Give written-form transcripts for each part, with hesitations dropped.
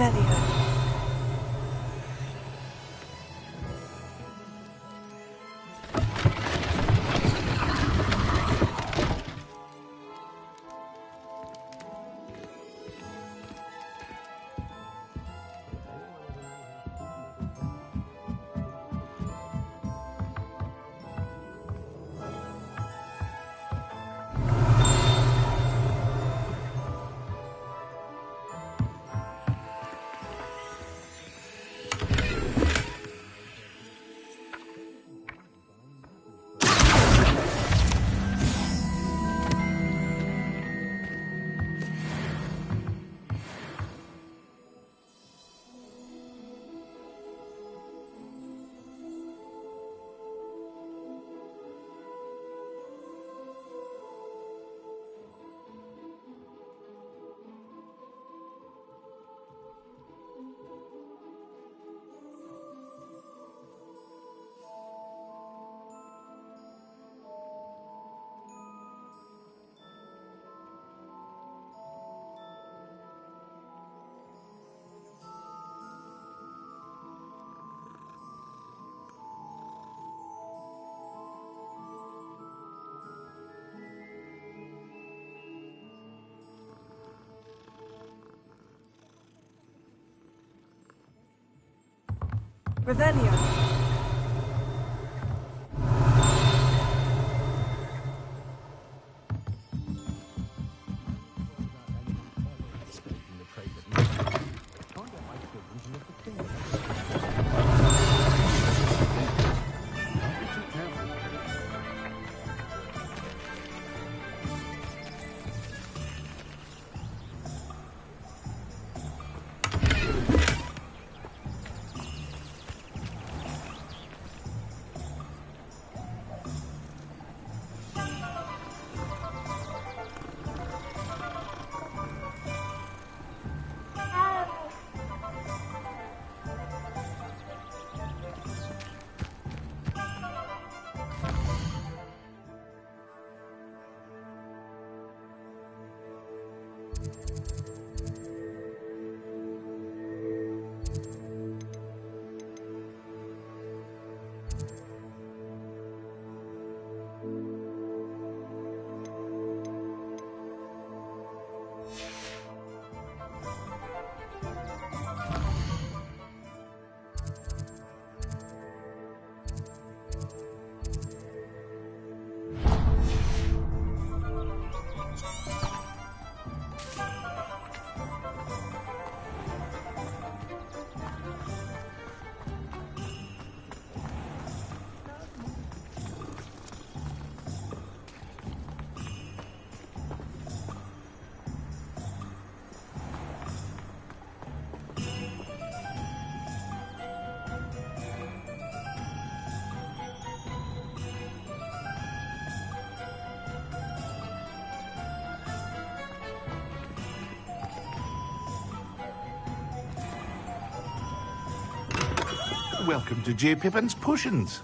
Revelio. Revelio. Welcome to J. Pippin's Potions.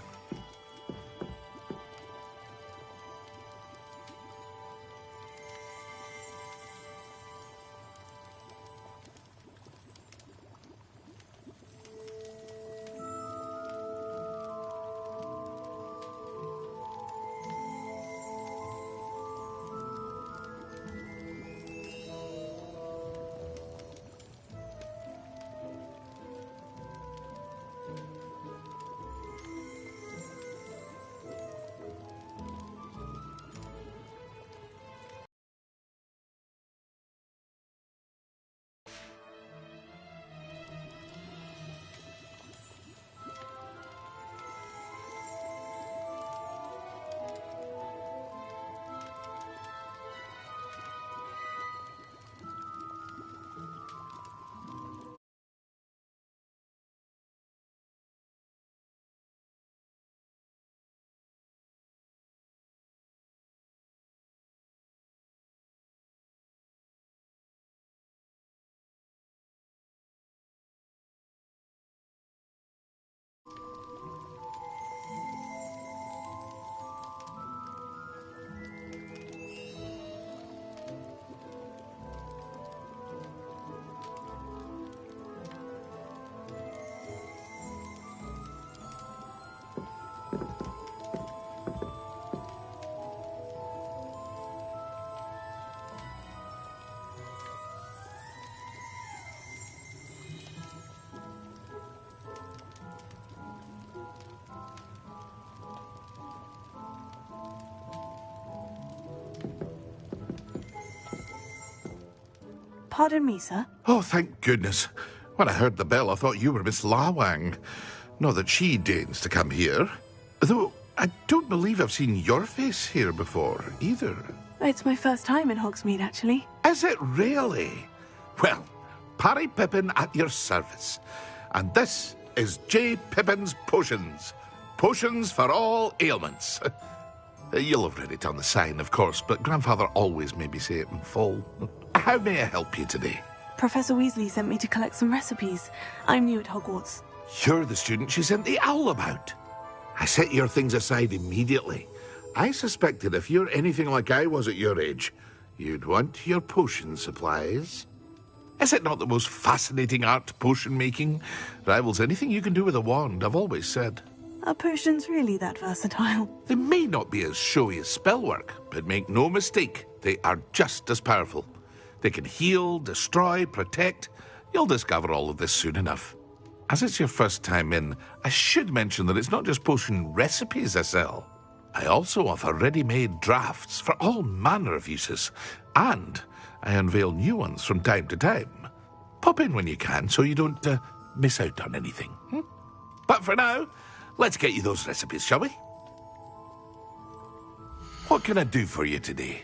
Pardon me, sir. Oh, thank goodness. When I heard the bell, I thought you were Miss Lawang. Not that she deigns to come here. Though I don't believe I've seen your face here before, either. It's my first time in Hogsmeade, actually. Is it really? Well, Parry Pippin at your service. And this is J. Pippin's Potions. Potions for all ailments. You'll have read it on the sign, of course, but Grandfather always made me say it in full. How may I help you today? Professor Weasley sent me to collect some recipes. I'm new at Hogwarts. You're the student she sent the owl about. I set your things aside immediately. I suspected if you're anything like I was at your age, you'd want your potion supplies. Is it not the most fascinating art, potion making? Rivals anything you can do with a wand, I've always said. Are potions really that versatile? They may not be as showy as spellwork, but make no mistake, they are just as powerful. They can heal, destroy, protect. You'll discover all of this soon enough. As it's your first time in, I should mention that it's not just potion recipes I sell. I also offer ready-made drafts for all manner of uses, and I unveil new ones from time to time. Pop in when you can so you don't miss out on anything. But for now, let's get you those recipes, shall we? What can I do for you today?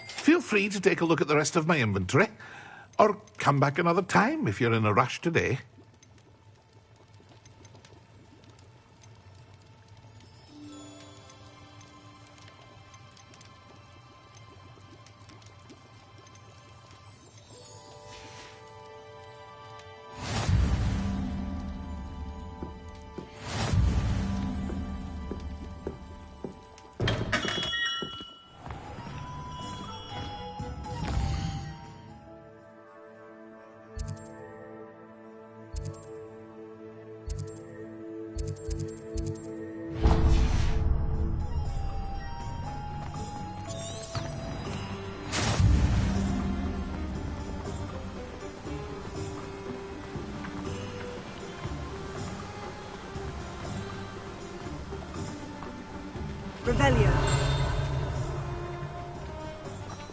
Feel free to take a look at the rest of my inventory, or come back another time if you're in a rush today. Revelio.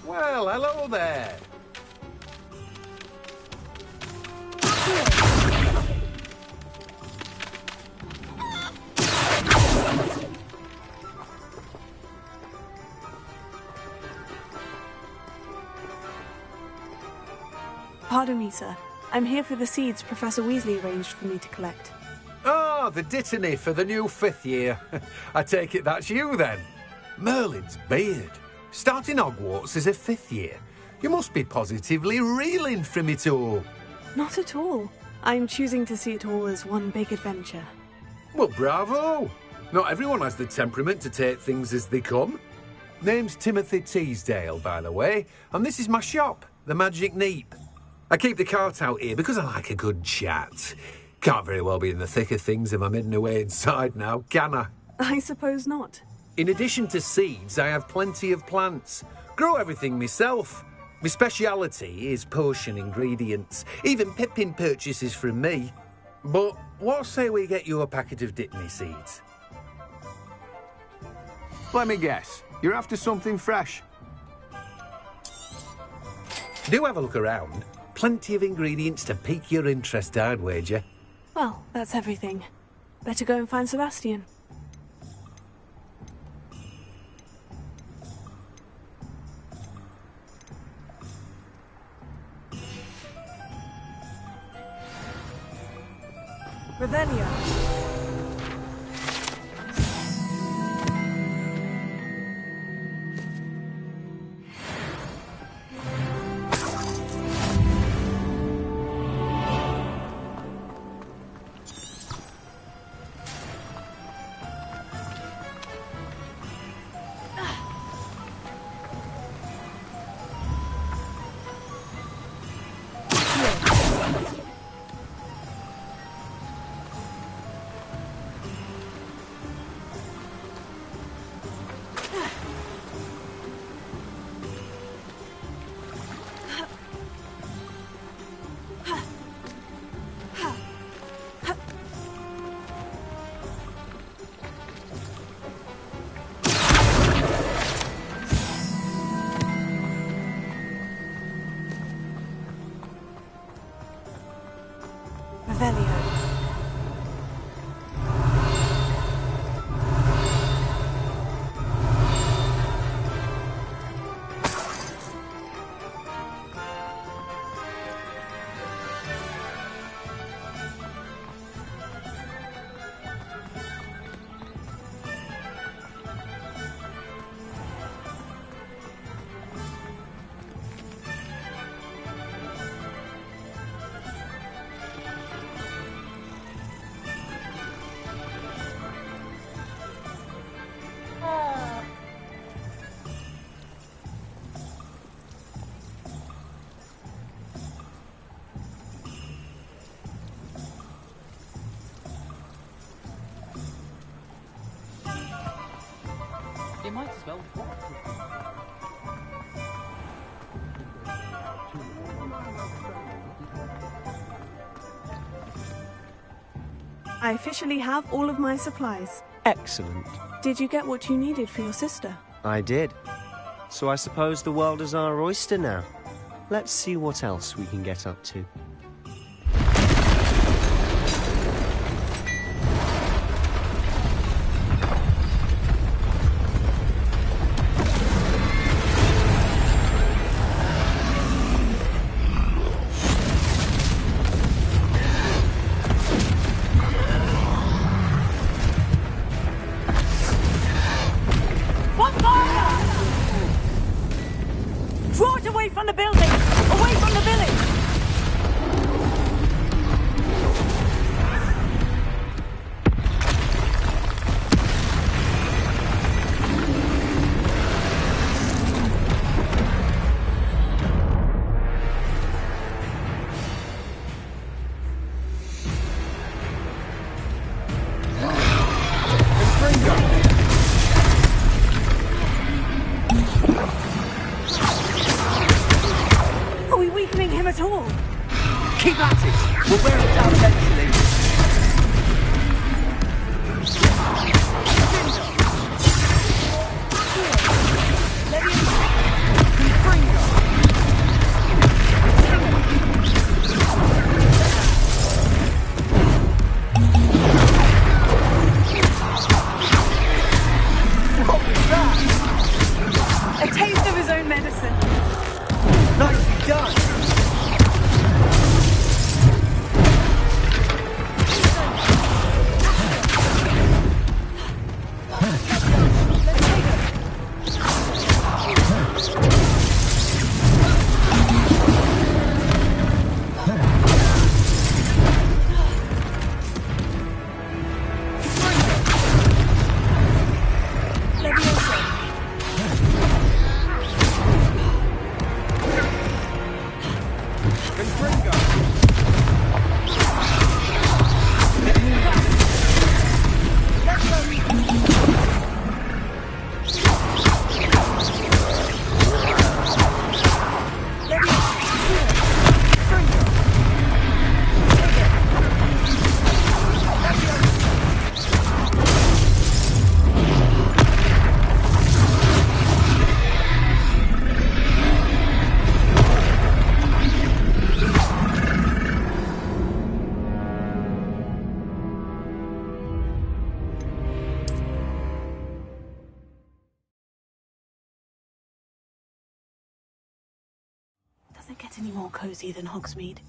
Well, hello there. Pardon me, sir. I'm here for the seeds Professor Weasley arranged for me to collect. Oh, the Dittany for the new 5th year. I take it that's you, then. Merlin's beard. Starting Hogwarts as a 5th year. You must be positively reeling from it all. Not at all. I'm choosing to see it all as one big adventure. Well, bravo. Not everyone has the temperament to take things as they come. Name's Timothy Teasdale, by the way, and this is my shop, the Magic Neep. I keep the cart out here because I like a good chat. Can't very well be in the thick of things if I'm hidden away inside now, can I? I suppose not. In addition to seeds, I have plenty of plants. Grow everything myself. My speciality is potion ingredients. Even Pippin purchases from me. But what say we get you a packet of Dittany seeds? Let me guess. You're after something fresh. Do have a look around. Plenty of ingredients to pique your interest, I'd wager. Well, that's everything. Better go and find Sebastian. Revelio. Revelio. You might as well walk. I officially have all of my supplies. Excellent. Did you get what you needed for your sister? I did. So I suppose the world is our oyster now. Let's see what else we can get up to. Draw it away from the building! Away from the village! Are we weakening him at all? Keep at it! We'll wear it down eventually. A taste of his own medicine. Nicely done! Doesn't get any more cozy than Hogsmeade.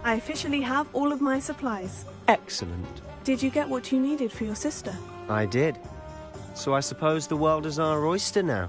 I officially have all of my supplies. Excellent. Did you get what you needed for your sister? I did. So I suppose the world is our oyster now.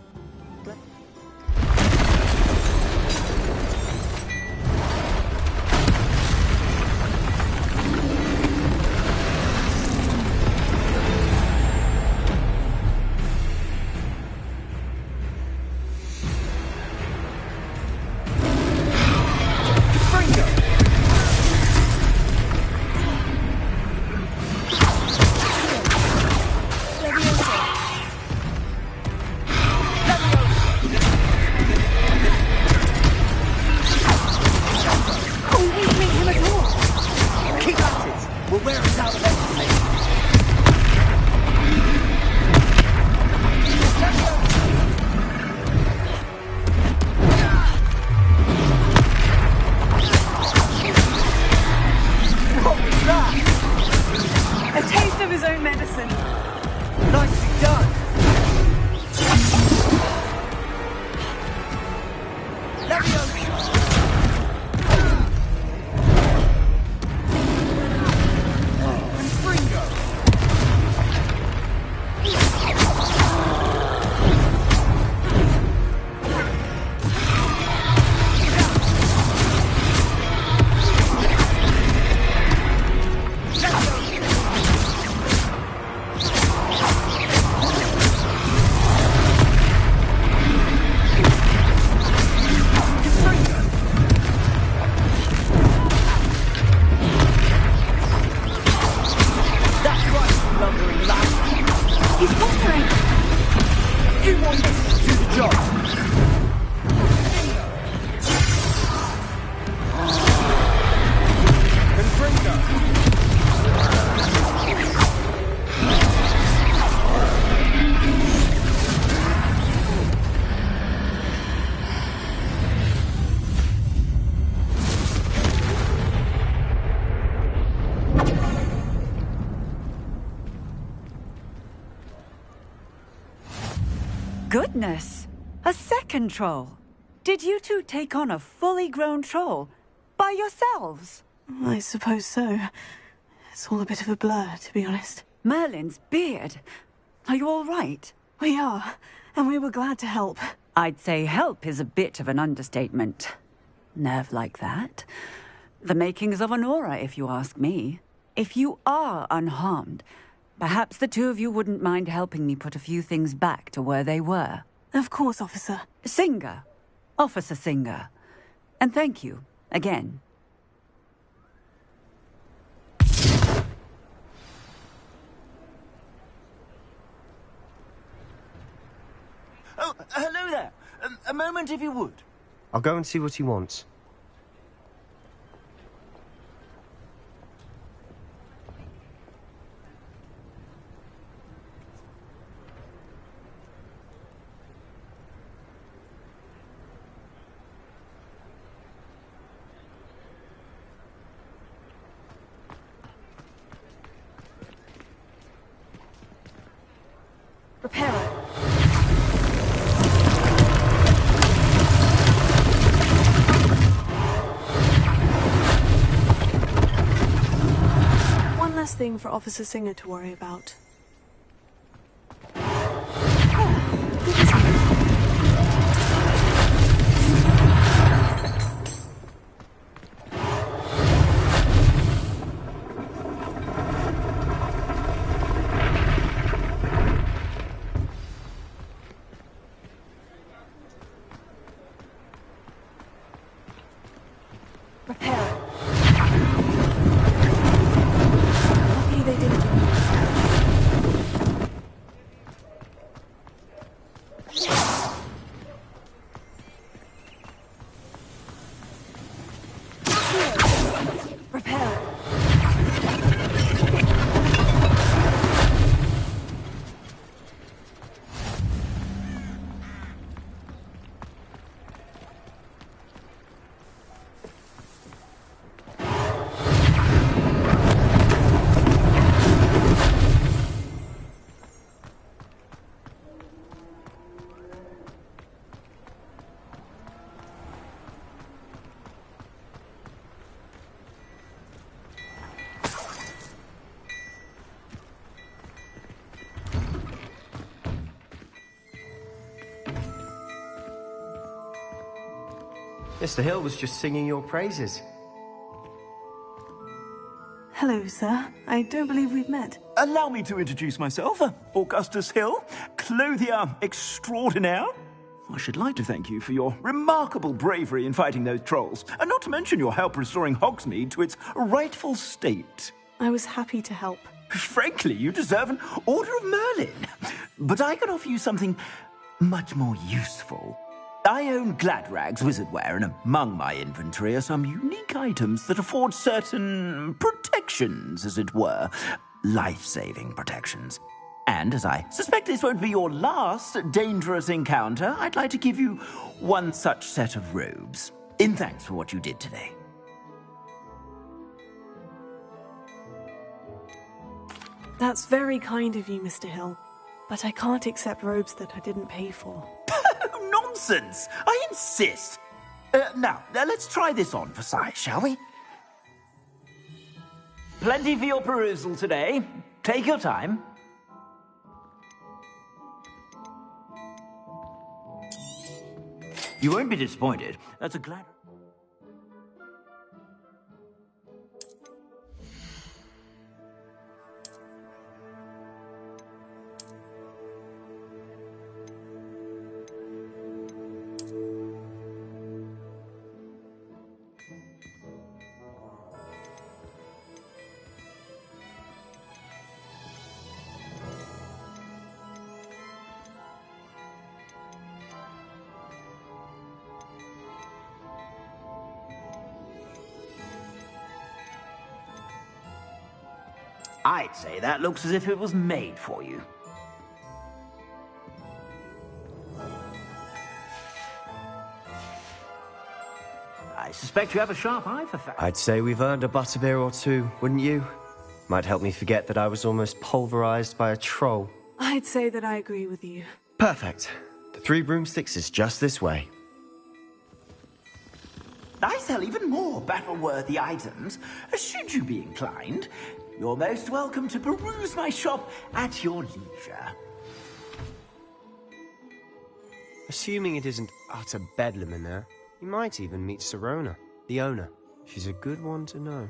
Goodness! A second troll! Did you two take on a fully grown troll? By yourselves? I suppose so. It's all a bit of a blur, to be honest. Merlin's beard. Are you all right? We are, and we were glad to help. I'd say help is a bit of an understatement. Nerve like that. The makings of an aura, if you ask me. If you are unharmed, perhaps the two of you wouldn't mind helping me put a few things back to where they were. Of course, officer. Singer. Officer Singer. And thank you, again. Oh, hello there. A moment if you would. I'll go and see what he wants. Repairer. One less thing for Officer Singer to worry about. Mr. Hill was just singing your praises. Hello, sir. I don't believe we've met. Allow me to introduce myself, Augustus Hill, clothier extraordinaire. I should like to thank you for your remarkable bravery in fighting those trolls, and not to mention your help restoring Hogsmeade to its rightful state. I was happy to help. Frankly, you deserve an Order of Merlin. But I can offer you something much more useful. I own Gladrag's wizardware, and among my inventory are some unique items that afford certain protections, as it were. Life-saving protections. And as I suspect this won't be your last dangerous encounter, I'd like to give you one such set of robes, in thanks for what you did today. That's very kind of you, Mr. Hill. But I can't accept robes that I didn't pay for. Nonsense! I insist! Now, let's try this on for size, shall we? Plenty for your perusal today. Take your time. You won't be disappointed. That's a glad... I'd say that looks as if it was made for you. I suspect you have a sharp eye for facts. I'd say we've earned a butterbeer or two, wouldn't you? Might help me forget that I was almost pulverized by a troll. I'd say that I agree with you. Perfect. The Three Broomsticks is just this way. I sell even more battle-worthy items, should you be inclined. You're most welcome to peruse my shop at your leisure. Assuming it isn't utter bedlam in there, you might even meet Sirona, the owner. She's a good one to know.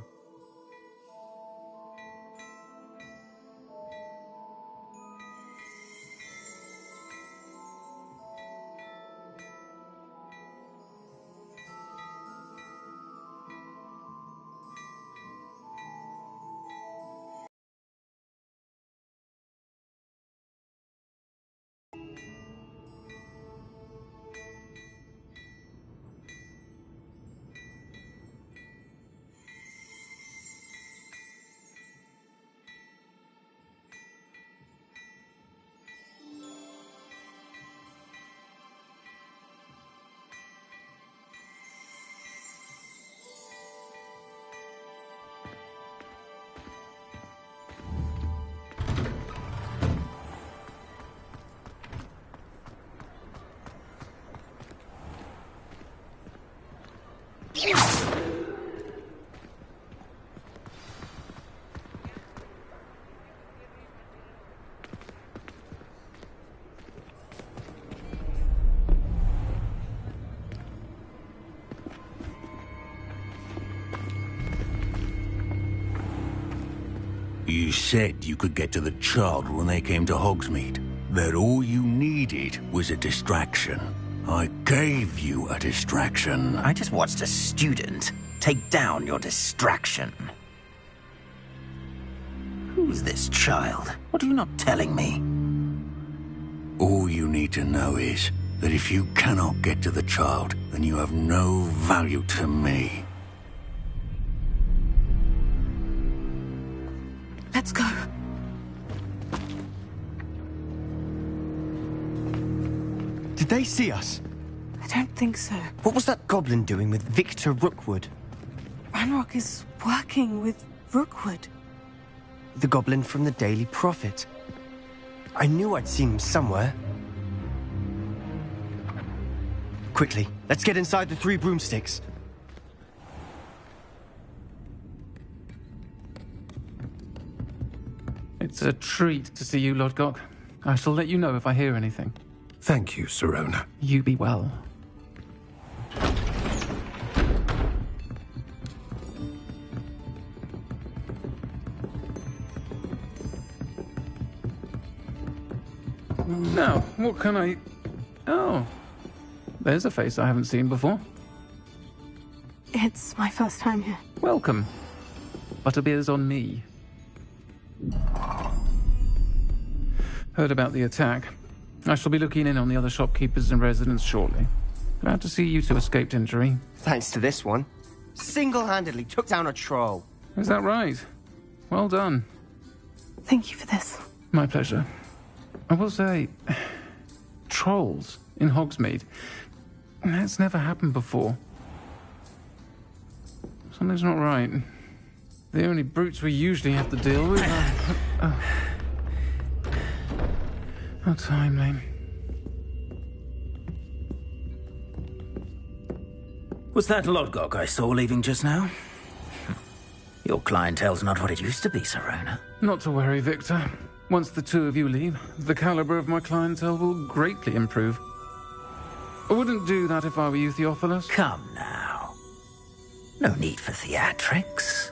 You said you could get to the child when they came to Hogsmeade. That all you needed was a distraction. I gave you a distraction. I just watched a student take down your distraction. Who's this child? What are you not telling me? All you need to know is that if you cannot get to the child, then you have no value to me. Let's go. Did they see us? I don't think so. What was that goblin doing with Victor Rookwood? Ranrock is working with Rookwood. The goblin from the Daily Prophet. I knew I'd seen him somewhere. Quickly, let's get inside the Three Broomsticks. It's a treat to see you, Lodgok. I shall let you know if I hear anything. Thank you, Sirona. You be well. Now, what can I... Oh, there's a face I haven't seen before. It's my first time here. Welcome. Butterbeer's on me. Heard about the attack. I shall be looking in on the other shopkeepers and residents shortly. Glad to see you two escaped injury. Thanks to this one. Single-handedly took down a troll. Is that right? Well done. Thank you for this. My pleasure. I will say, trolls in Hogsmeade. That's never happened before. Something's not right. The only brutes we usually have to deal with are... How timely. Was that Lodgok I saw leaving just now? Your clientele's not what it used to be, Sirona. Not to worry, Victor. Once the two of you leave, the caliber of my clientele will greatly improve. I wouldn't do that if I were you, Theophilus. Come now. No need for theatrics.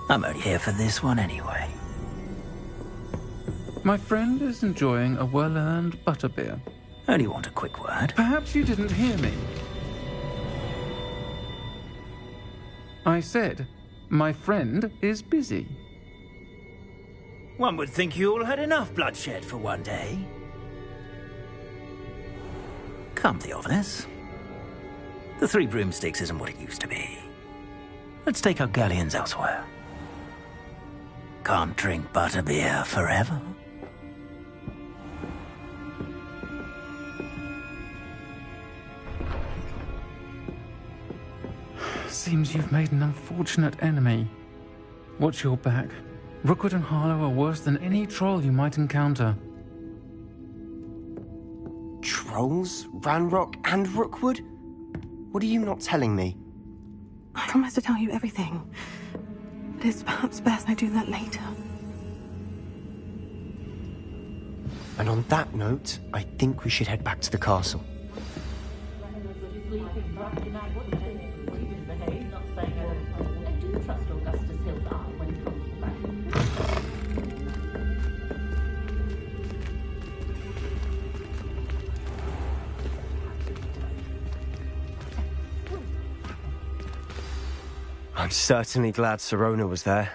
I'm only here for this one anyway. My friend is enjoying a well-earned butterbeer. Only want a quick word. Perhaps you didn't hear me. I said, my friend is busy. One would think you all had enough bloodshed for one day. Come, Theophilus. The Three Broomsticks isn't what it used to be. Let's take our galleons elsewhere. Can't drink butterbeer forever. Seems you've made an unfortunate enemy. Watch your back. Rookwood and Harlow are worse than any troll you might encounter. Trolls? Ranrock and Rookwood? What are you not telling me? I promise to tell you everything. But it's perhaps best I do that later. And on that note, I think we should head back to the castle. I'm certainly glad Sirona was there.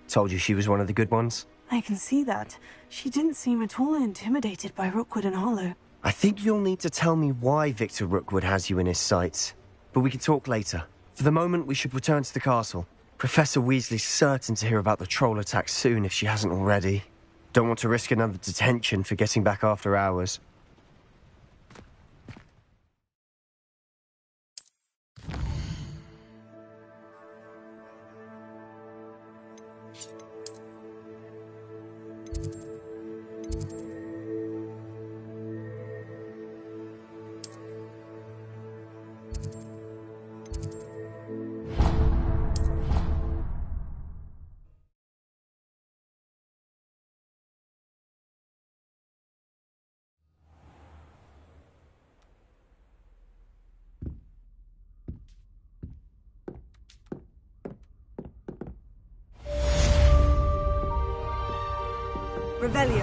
Told you she was one of the good ones. I can see that. She didn't seem at all intimidated by Rookwood and Harlow. I think you'll need to tell me why Victor Rookwood has you in his sights. But we can talk later. For the moment, we should return to the castle. Professor Weasley's certain to hear about the troll attack soon if she hasn't already. Don't want to risk another detention for getting back after hours. Revelio.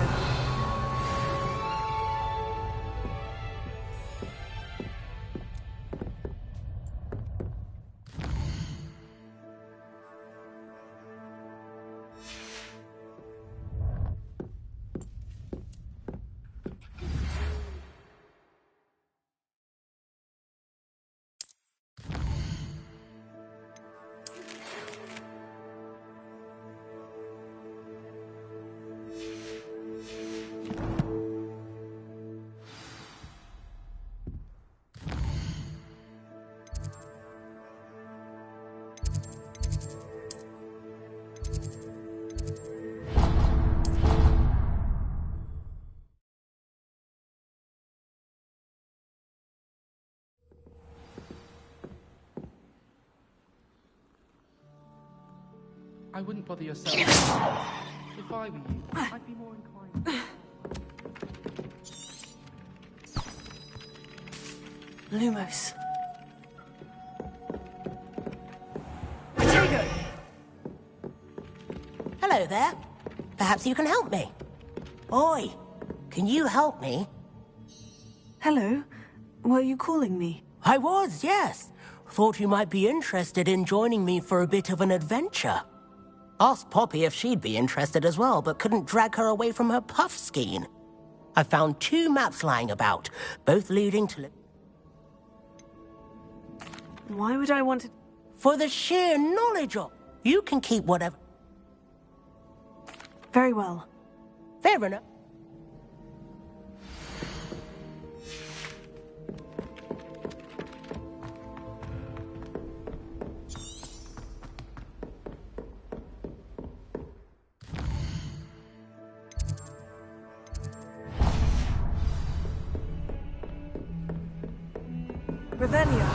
I wouldn't bother yourself. If I were you, I'd be more inclined. Lumos. Potato! Hello there. Perhaps you can help me. Oi, can you help me? Hello. Were you calling me? I was, yes. Thought you might be interested in joining me for a bit of an adventure. Asked Poppy if she'd be interested as well, but couldn't drag her away from her puff skein. I found 2 maps lying about, both leading to... Why would I want to... For the sheer knowledge of... You can keep whatever... Very well. Fair enough. Revelio.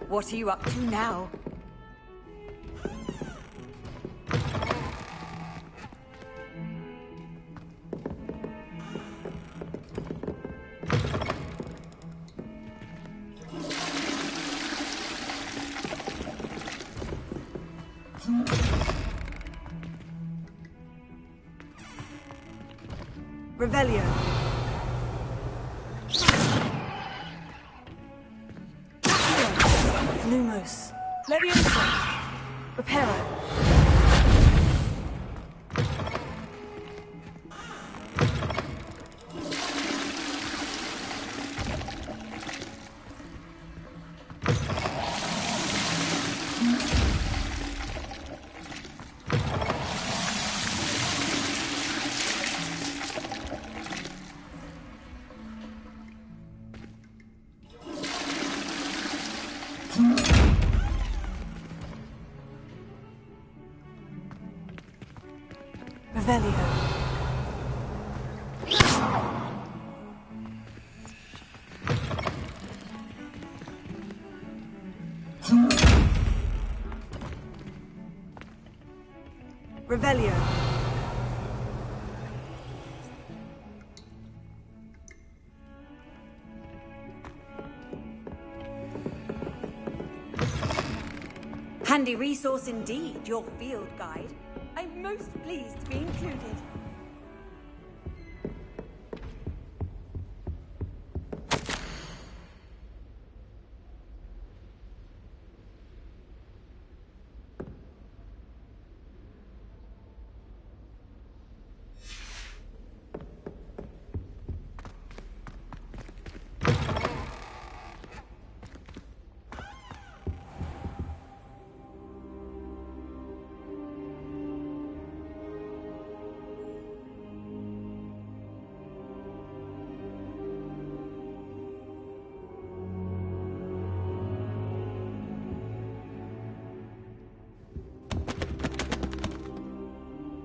What are you up to now? Revelio. Lumos. Leviosa. Reparo. Revelio. Revelio. Handy resource indeed, your field guide. I'm most pleased to be included.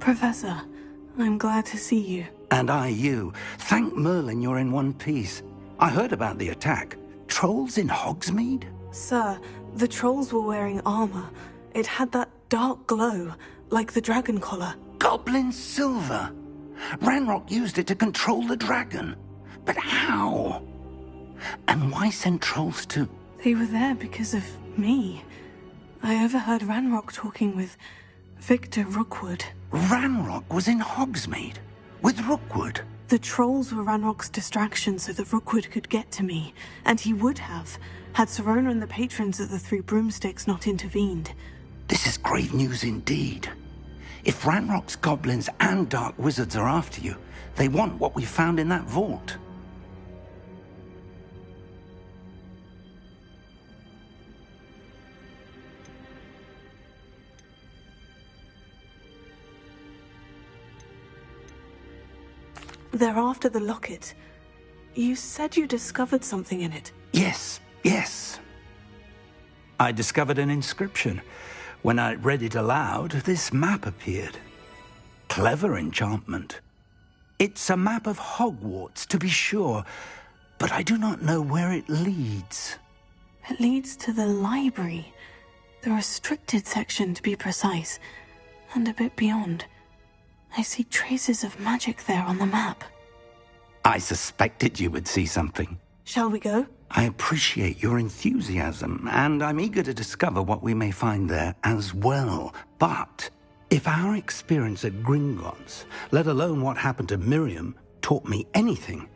Professor, I'm glad to see you. And I you. Thank Merlin you're in one piece. I heard about the attack. Trolls in Hogsmeade? Sir, the trolls were wearing armor. It had that dark glow, like the dragon collar. Goblin silver! Ranrock used it to control the dragon. But how? And why send trolls to... They were there because of me. I overheard Ranrock talking with Victor Rookwood. Ranrock was in Hogsmeade? With Rookwood? The trolls were Ranrock's distraction so that Rookwood could get to me. And he would have, had Sirona and the patrons of the Three Broomsticks not intervened. This is grave news indeed. If Ranrock's goblins and dark wizards are after you, they want what we found in that vault. They're after the locket. You said you discovered something in it. Yes. I discovered an inscription. When I read it aloud, this map appeared. Clever enchantment. It's a map of Hogwarts, to be sure, but I do not know where it leads. It leads to the library. The restricted section, to be precise. And a bit beyond. I see traces of magic there on the map. I suspected you would see something. Shall we go? I appreciate your enthusiasm, and I'm eager to discover what we may find there as well. But if our experience at Gringotts, let alone what happened to Miriam, taught me anything,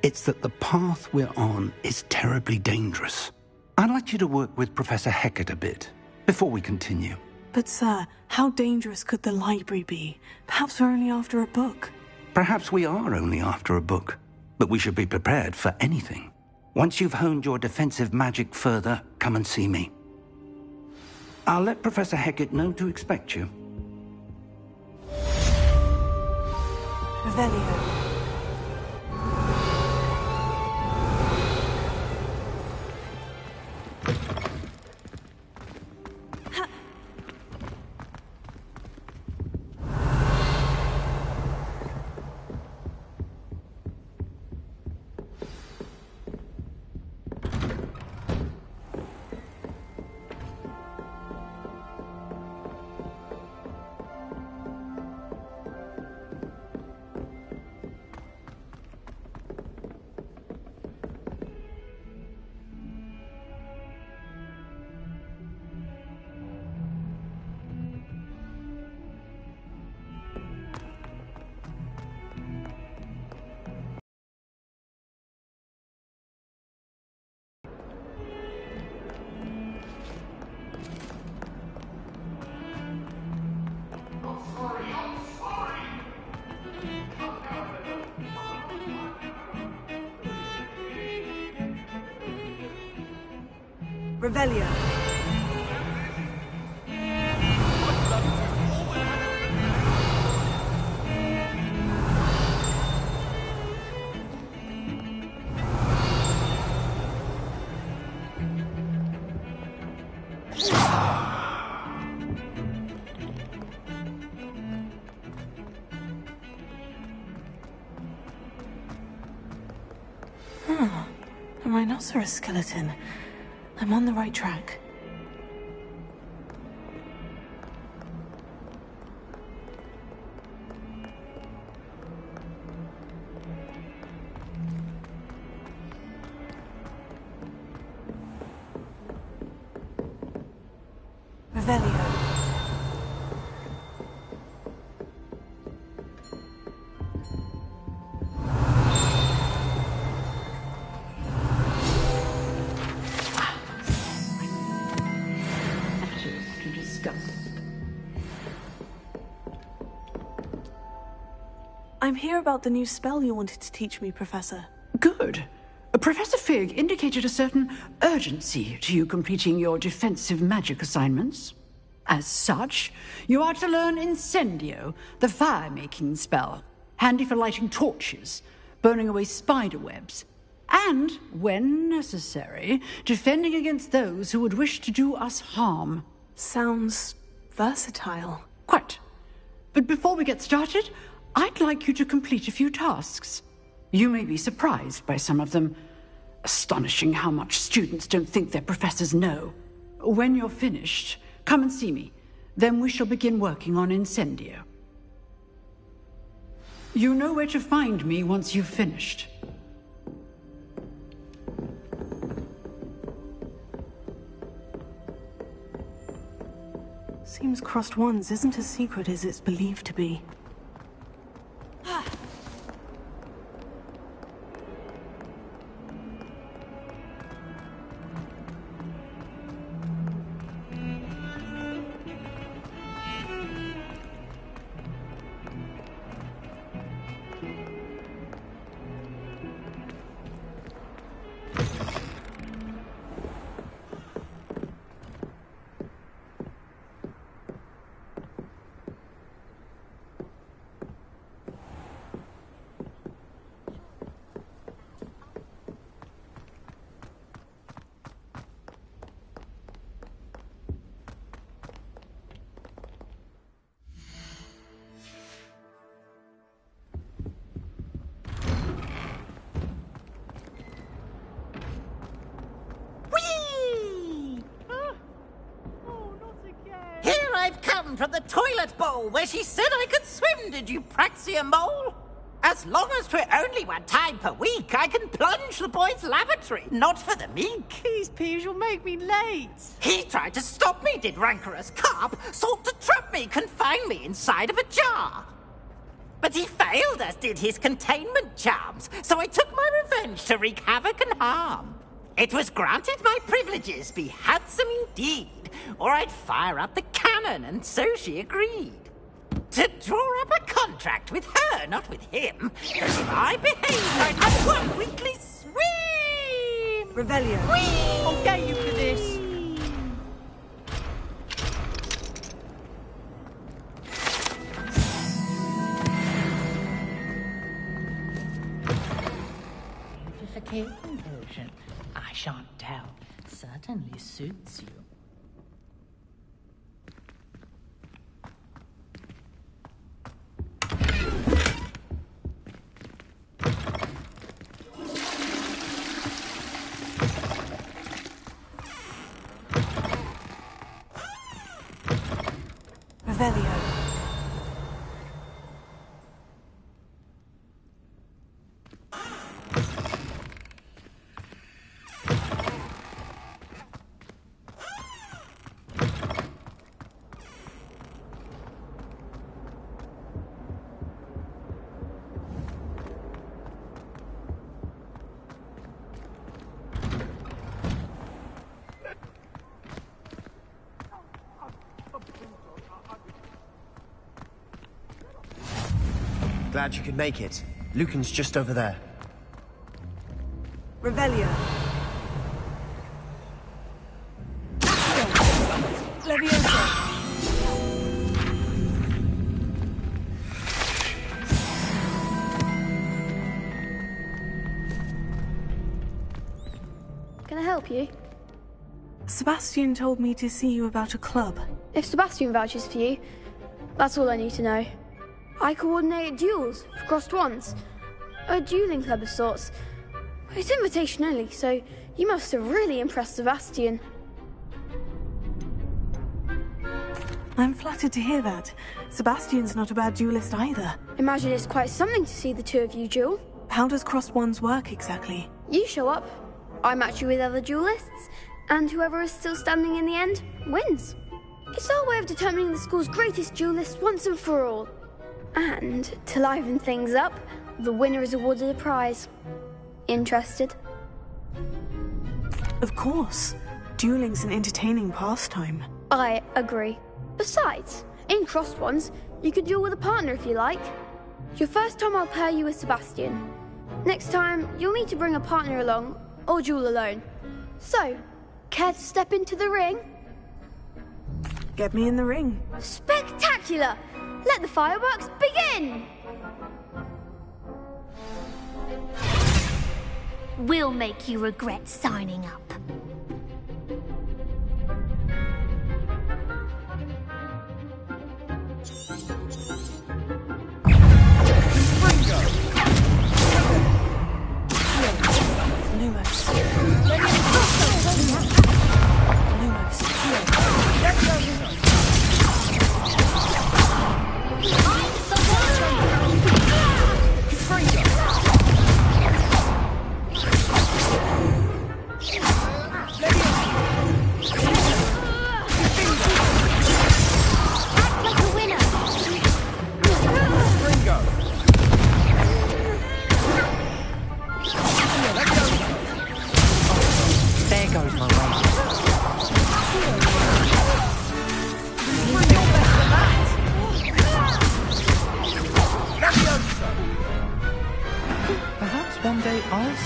it's that the path we're on is terribly dangerous. I'd like you to work with Professor Hecat a bit before we continue. But sir, how dangerous could the library be? Perhaps we're only after a book. Perhaps we are only after a book, but we should be prepared for anything. Once you've honed your defensive magic further, come and see me. I'll let Professor Hecat know to expect you. Revelio. Revelio. A rhinoceros skeleton. I'm on the right track. Revelio. I'm here about the new spell you wanted to teach me, Professor. Good. Professor Fig indicated a certain urgency to you completing your defensive magic assignments. As such, you are to learn Incendio, the fire-making spell, handy for lighting torches, burning away spider webs, and, when necessary, defending against those who would wish to do us harm. Sounds versatile. Quite. But before we get started, I'd like you to complete a few tasks. You may be surprised by some of them. Astonishing how much students don't think their professors know. When you're finished, come and see me. Then we shall begin working on Incendio. You know where to find me once you've finished. Seems Crossed Wands isn't as secret as it's believed to be. From the toilet toilet bowl where she said I could swim, did you Praxia mole? As long as 'twere only one time per week, I can plunge the boy's lavatory, not for the meek. These peas will make me late. He tried to stop me, did rancorous carp, sought to trap me, confine me inside of a jar. But he failed, as did his containment charms, so I took my revenge to wreak havoc and harm. It was granted my privileges be handsome indeed, or I'd fire up the cannon, and so she agreed. To draw up a contract with her, not with him. Because if I behaved, I'd have one weekly swim! Revelio. Whee! I'll get you for this. Vivification potion. I shan't tell. Certainly suits you. Revelio. Glad you could make it. Lucan's just over there. Revelio. Leviosa. Can I help you? Sebastian told me to see you about a club. If Sebastian vouches for you, that's all I need to know. I coordinate duels for crossed ones. A dueling club of sorts. It's invitation only, so you must have really impressed Sebastian. I'm flattered to hear that. Sebastian's not a bad duelist either. Imagine it's quite something to see the two of you duel. How does crossed ones work exactly? You show up, I match you with other duelists, and whoever is still standing in the end wins. It's our way of determining the school's greatest duelist once and for all. And, to liven things up, the winner is awarded a prize. Interested? Of course. Dueling's an entertaining pastime. I agree. Besides, in crossed ones, you could duel with a partner if you like. Your first time I'll pair you with Sebastian. Next time, you'll need to bring a partner along, or duel alone. So, care to step into the ring? Get me in the ring. Spectacular! Let the fireworks begin! We'll make you regret signing up.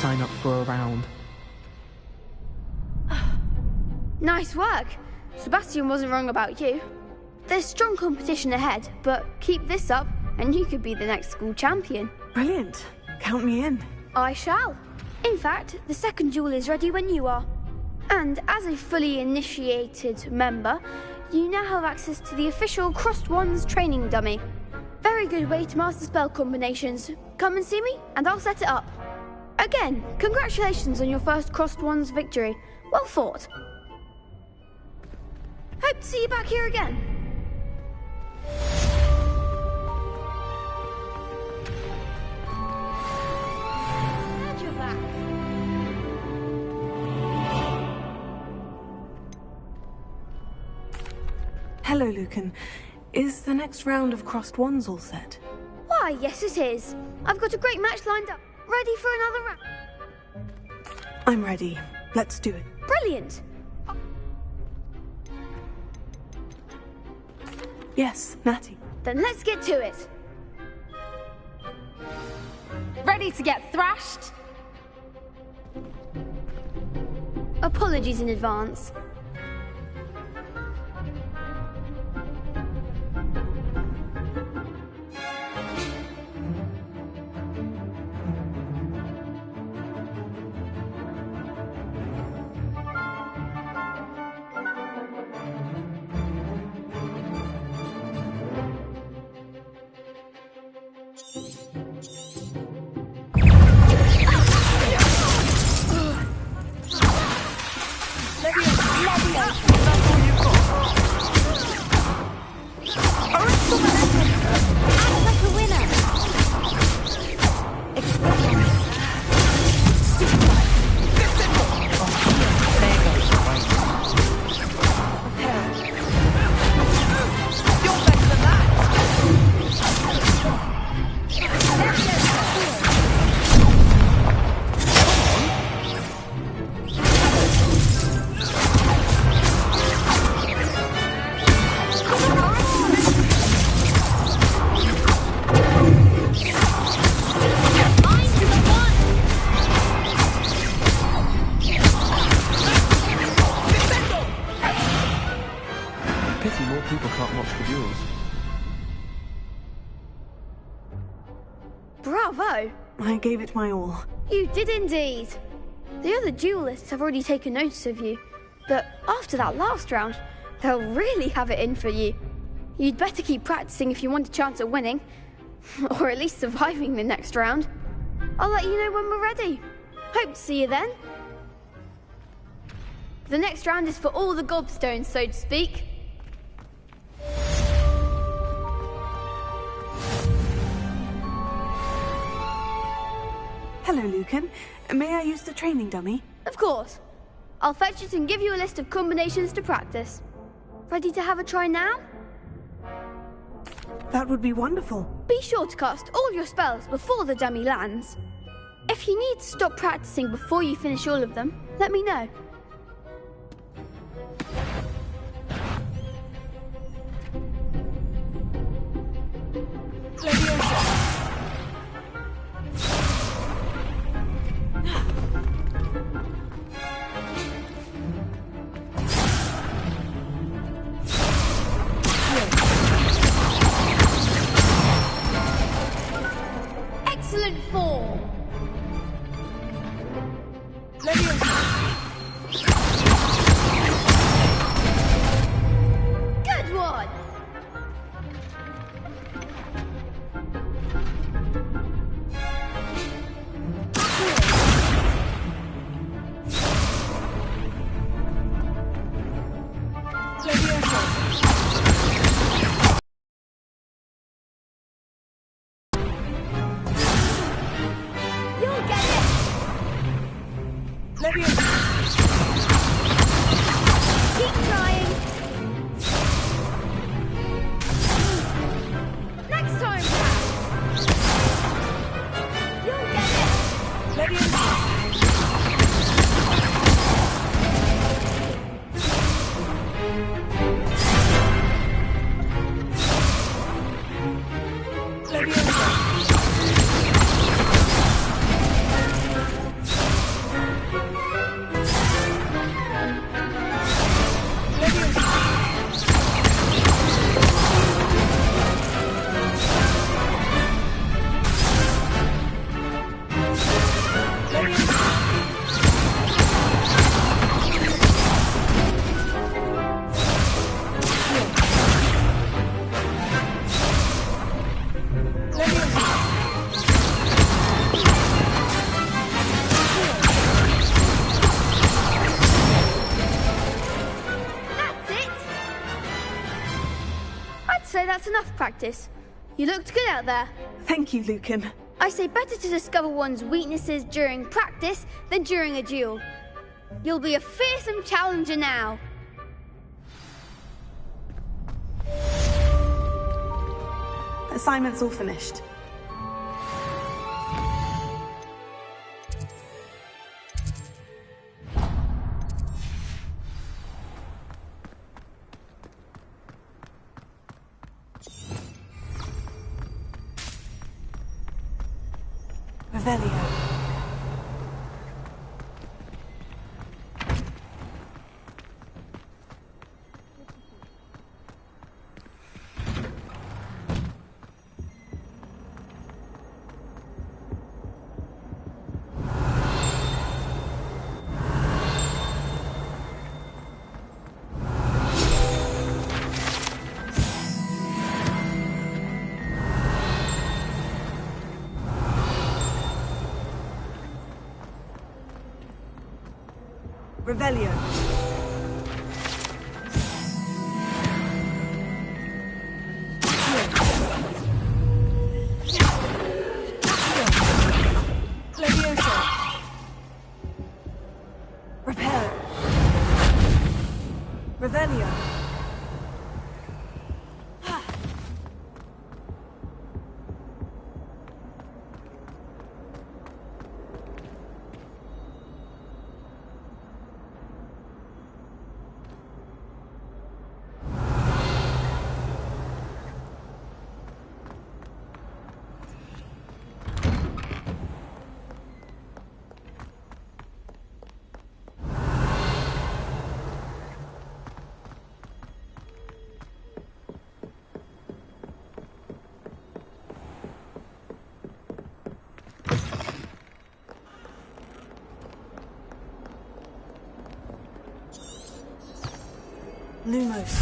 Sign up for a round. Nice work. Sebastian wasn't wrong about you. There's strong competition ahead, but keep this up and you could be the next school champion. Brilliant. Count me in. I shall. In fact, the second duel is ready when you are. And as a fully initiated member, you now have access to the official Crossed Wands training dummy. Very good way to master spell combinations. Come and see me and I'll set it up. Again, congratulations on your first Crossed Wands victory. Well fought. Hope to see you back here again. Hello, Lucan. Is the next round of crossed wands all set? Why, yes it is. I've got a great match lined up. Ready for another round? I'm ready. Let's do it. Brilliant. Yes, Natty. Then let's get to it. Ready to get thrashed? Apologies in advance. Bravo! I gave it my all. You did indeed. The other duelists have already taken notice of you, but after that last round, they'll really have it in for you. You'd better keep practicing if you want a chance at winning, or at least surviving the next round. I'll let you know when we're ready. Hope to see you then. The next round is for all the gobstones, so to speak. Hello, Lucan. May I use the training dummy? Of course. I'll fetch it and give you a list of combinations to practice. Ready to have a try now? That would be wonderful. Be sure to cast all your spells before the dummy lands. If you need to stop practicing before you finish all of them, let me know. Excellent form. Good one. You'll get it. Keep trying. Next time, Pat. You'll get it. That's it. I'd say that's enough practice. You looked good out there. Thank you, Lucan. I say better to discover one's weaknesses during practice than during a duel. You'll be a fearsome challenger now. Assignment's all finished. Revelio. Revelio. Levioso. Repair. Revelio. Lumos.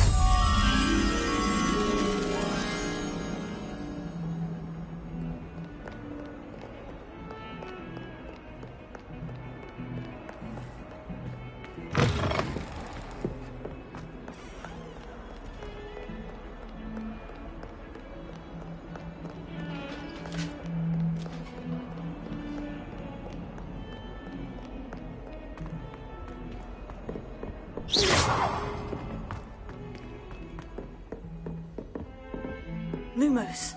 Lumos.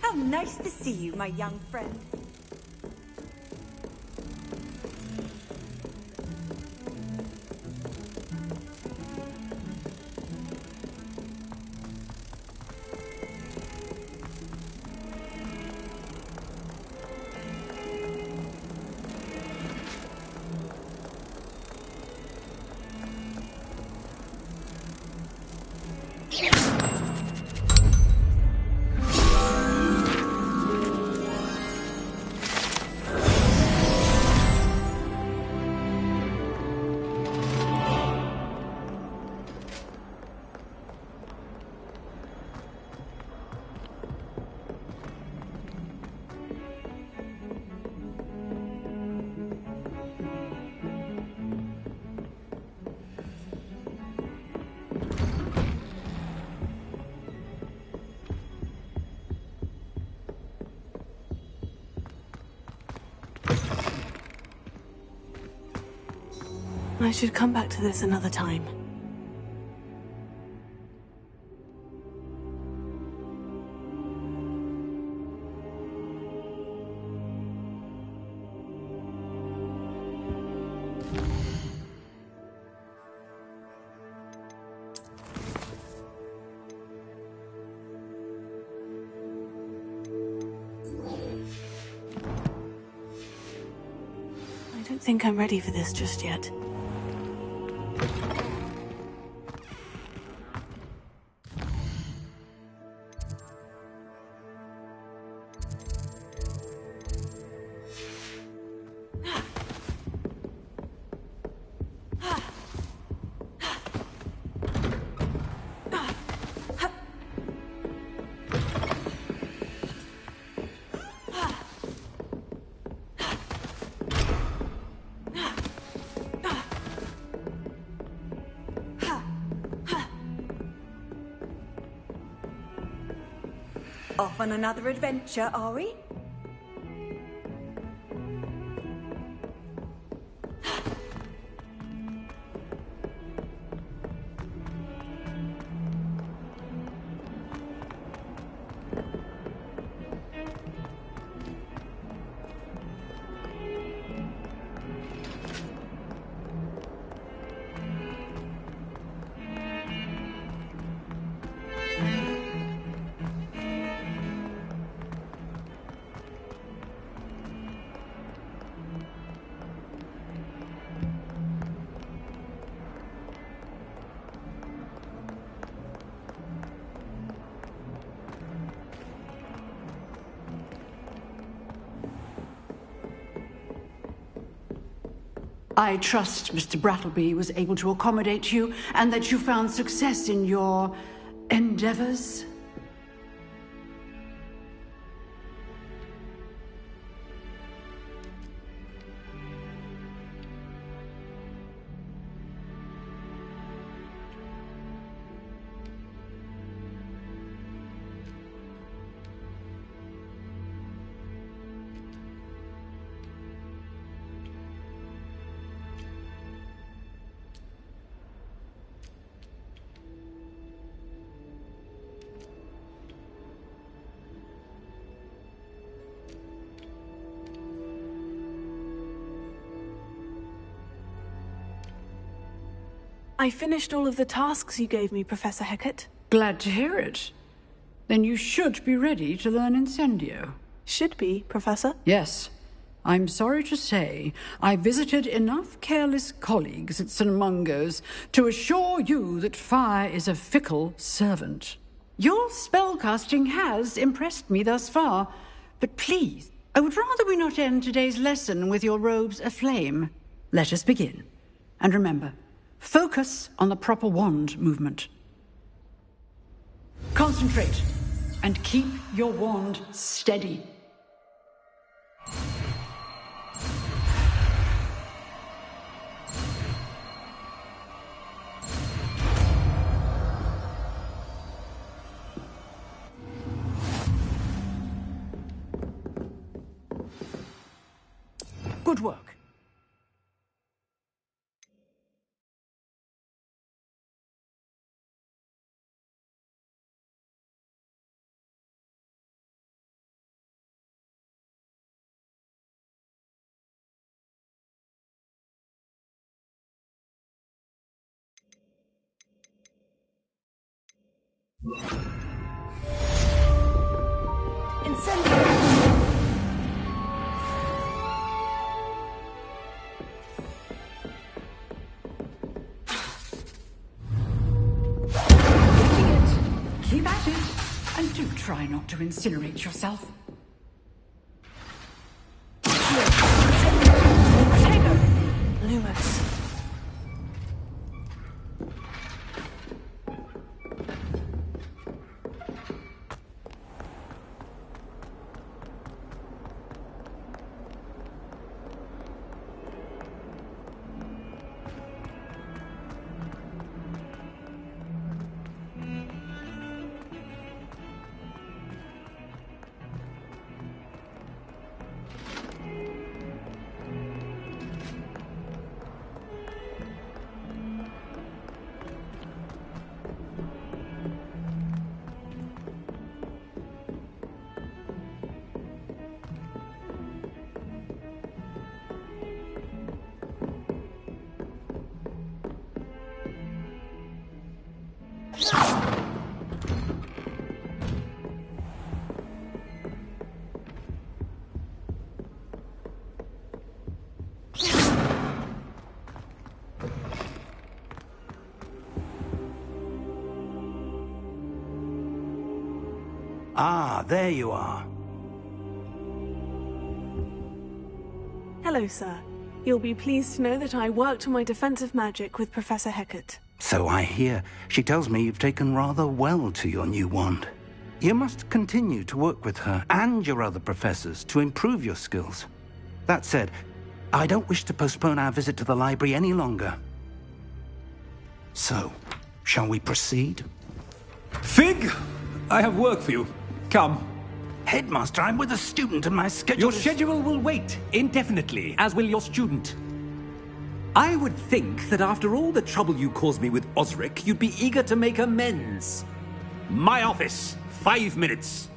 How nice to see you, my young friend. I should come back to this another time. I don't think I'm ready for this just yet. Off on another adventure, are we? I trust Mr. Brattleby was able to accommodate you and that you found success in your endeavors. I finished all of the tasks you gave me, Professor Hecat. Glad to hear it. Then you should be ready to learn Incendio. Should be, Professor? Yes. I'm sorry to say, I visited enough careless colleagues at St. Mungo's to assure you that fire is a fickle servant. Your spellcasting has impressed me thus far, but please, I would rather we not end today's lesson with your robes aflame. Let us begin. And remember, focus on the proper wand movement. Concentrate, and keep your wand steady. Good work. Keep at it, and do try not to incinerate yourself. Lumos. Ah, there you are. Hello, sir. You'll be pleased to know that I worked on my defensive magic with Professor Hecat. So I hear. She tells me you've taken rather well to your new wand. You must continue to work with her and your other professors to improve your skills. That said, I don't wish to postpone our visit to the library any longer. So, shall we proceed? Fig! I have work for you. Come. Headmaster, I'm with a student and my schedule Your schedule will wait indefinitely, as will your student. I would think that after all the trouble you caused me with Osric, you'd be eager to make amends. My office, 5 minutes.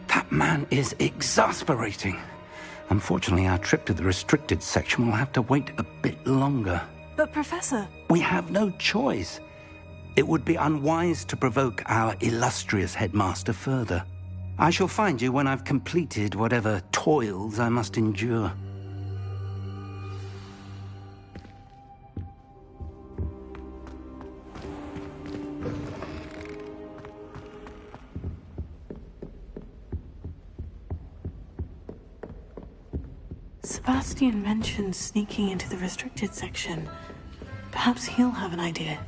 That man is exasperating. Unfortunately, our trip to the restricted section will have to wait a bit longer. But, Professor... We have no choice. It would be unwise to provoke our illustrious headmaster further. I shall find you when I've completed whatever toils I must endure. Sebastian mentioned sneaking into the restricted section. Perhaps he'll have an idea.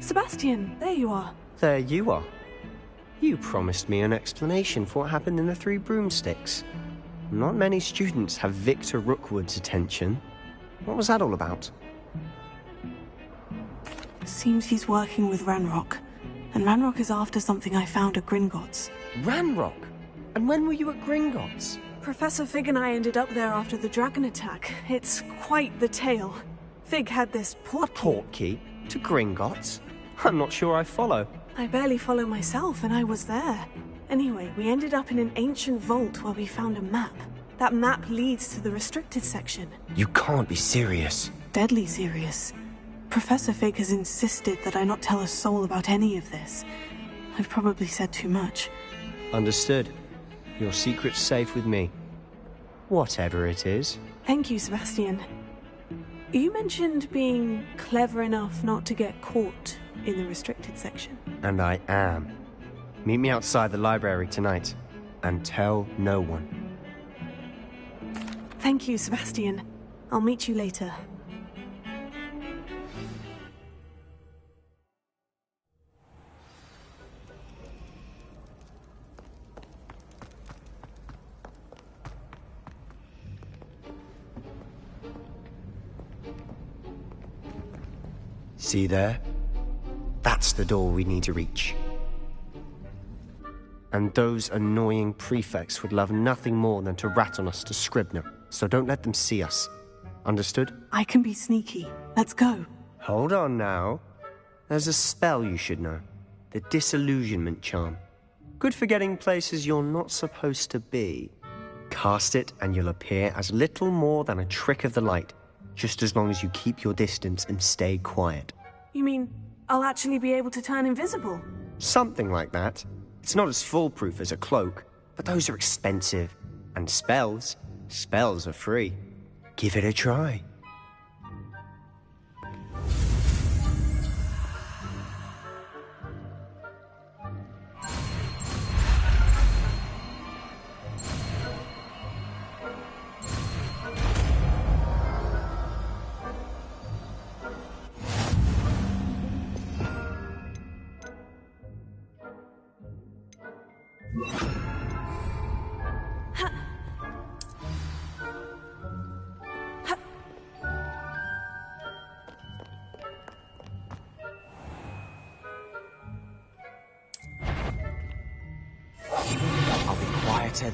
Sebastian, there you are. There you are. You promised me an explanation for what happened in the Three Broomsticks. Not many students have Victor Rookwood's attention. What was that all about? Seems he's working with Ranrock. And Ranrock is after something I found at Gringotts. Ranrock? And when were you at Gringotts? Professor Fig and I ended up there after the dragon attack. It's quite the tale. Fig had this portkey to Gringotts? I'm not sure I follow. I barely follow myself, and I was there. Anyway, we ended up in an ancient vault where we found a map. That map leads to the restricted section. You can't be serious. Deadly serious. Professor Fig has insisted that I not tell a soul about any of this. I've probably said too much. Understood. Your secret's safe with me. Whatever it is. Thank you, Sebastian. You mentioned being clever enough not to get caught in the restricted section. And I am. Meet me outside the library tonight, and tell no one. Thank you, Sebastian. I'll meet you later. See there? That's the door we need to reach. And those annoying prefects would love nothing more than to rat on us to Scribner, so don't let them see us. Understood? I can be sneaky. Let's go. Hold on now. There's a spell you should know. The Disillusionment Charm. Good for getting places you're not supposed to be. Cast it and you'll appear as little more than a trick of the light, just as long as you keep your distance and stay quiet. You mean I'll actually be able to turn invisible? Something like that. It's not as foolproof as a cloak, but those are expensive. And spells are free. Give it a try.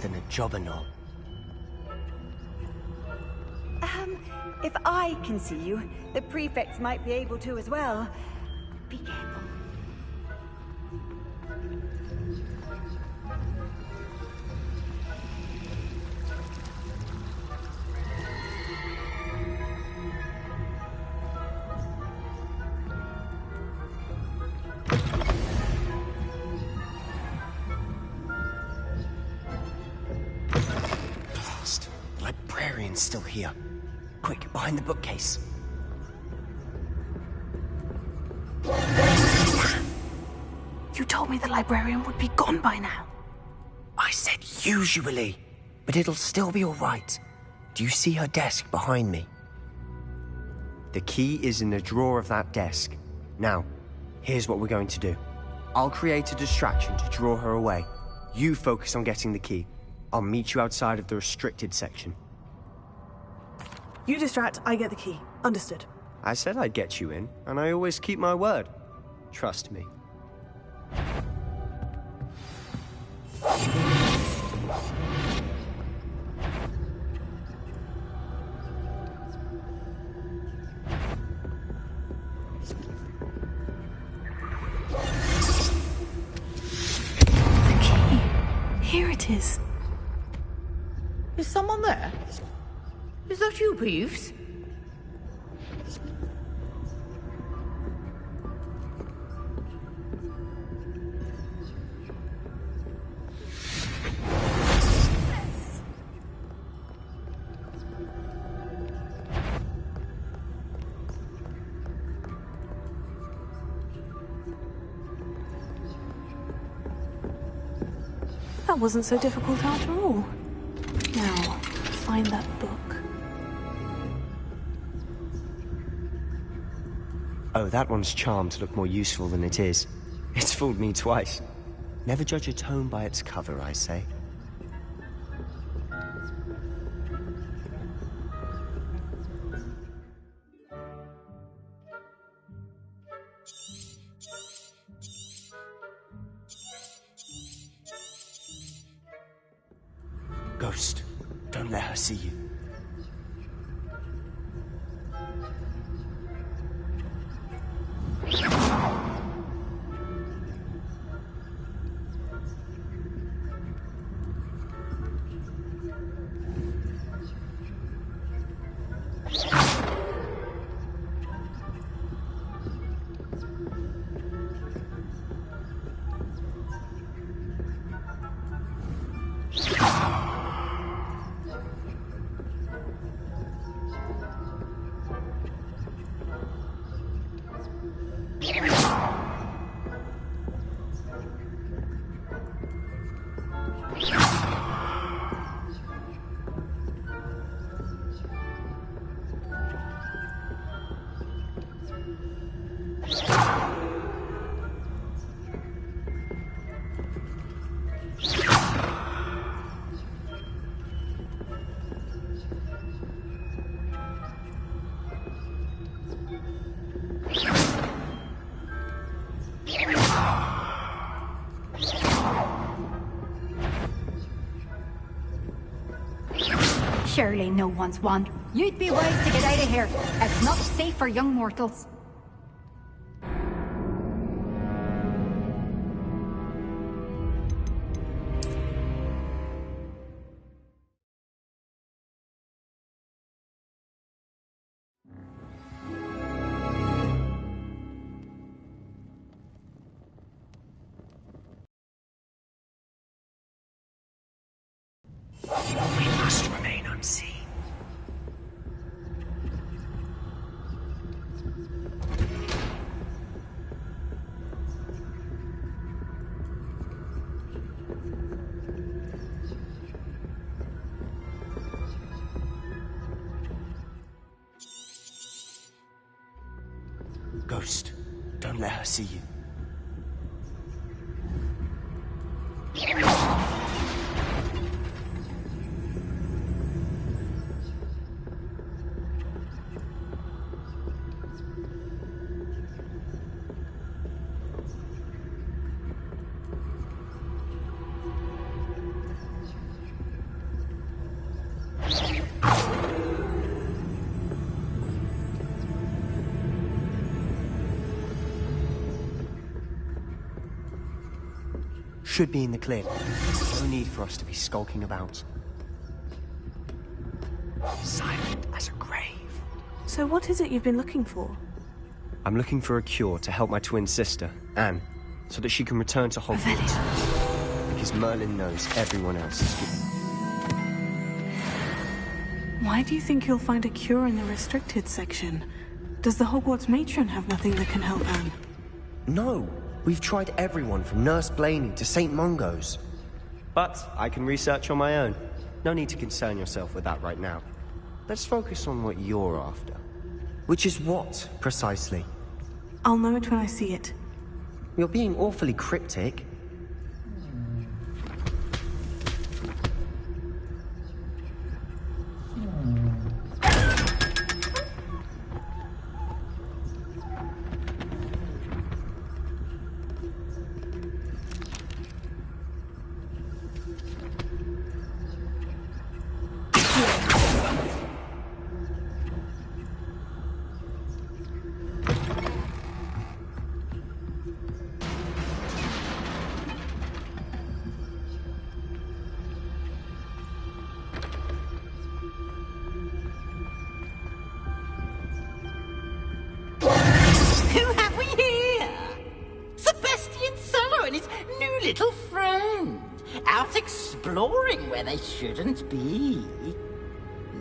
Than a jobberknoll. If I can see you, the prefects might be able to as well. Be careful. Still here. Quick, behind the bookcase. You told me the librarian would be gone by now. I said usually, but it'll still be all right. Do you see her desk behind me? The key is in the drawer of that desk. Now, here's what we're going to do. I'll create a distraction to draw her away. You focus on getting the key. I'll meet you outside of the restricted section. You distract, I get the key. Understood. I said I'd get you in, and I always keep my word. Trust me. The key. Here it is. Is someone there? Is that you, Peeves? That wasn't so difficult after all. Now, find that book. Oh, that one's charmed to look more useful than it is. It's fooled me twice. Never judge a tome by its cover, I say. Ghost, don't let her see you. Surely no one's won. You'd be wise to get out of here. It's not safe for young mortals. We must remain unseen. Ghost, don't let her see you. Should be in the clear. No need for us to be skulking about. Silent as a grave. So what is it you've been looking for? I'm looking for a cure to help my twin sister, Anne, so that she can return to Hogwarts. Because Merlin knows everyone else is good. Why do you think you'll find a cure in the restricted section? Does the Hogwarts matron have nothing that can help Anne? No. We've tried everyone from Nurse Blaney to St. Mungo's. But I can research on my own. No need to concern yourself with that right now. Let's focus on what you're after. Which is what, precisely? I'll know it when I see it. You're being awfully cryptic. Exploring where they shouldn't be.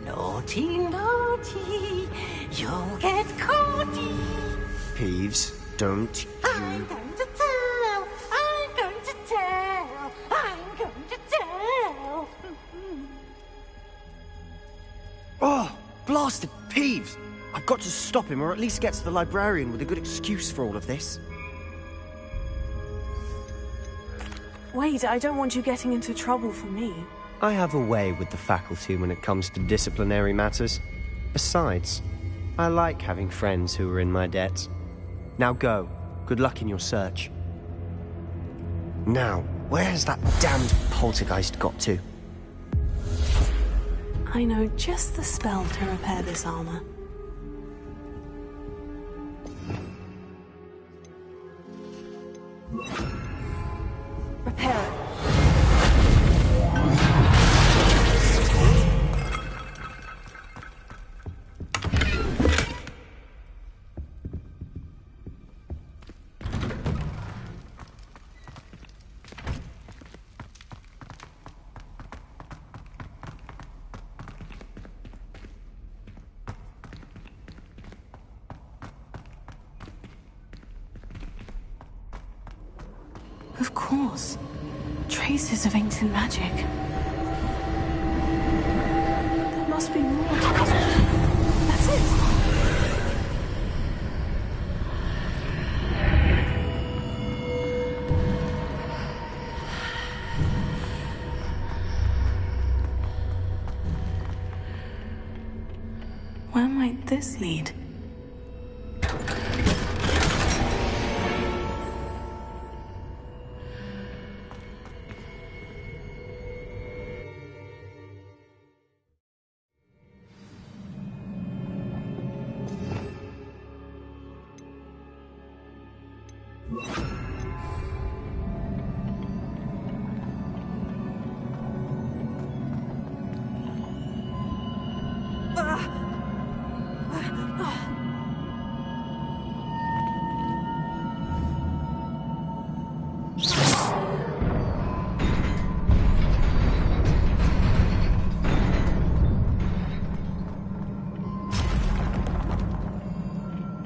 Naughty, naughty, you'll get caughty. Peeves, don't you... I'm going to tell, I'm going to tell, I'm going to blasted Peeves! I've got to stop him, or at least get to the librarian with a good excuse for all of this. Wait, I don't want you getting into trouble for me. I have a way with the faculty when it comes to disciplinary matters. Besides, I like having friends who are in my debt. Now go. Good luck in your search. Now, where has that damned poltergeist got to? I know just the spell to repair this armor. Repair it. Of course. Traces of ancient magic. There must be more to this. That's it. Where might this lead?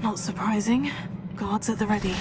Not surprising. Guards at the ready.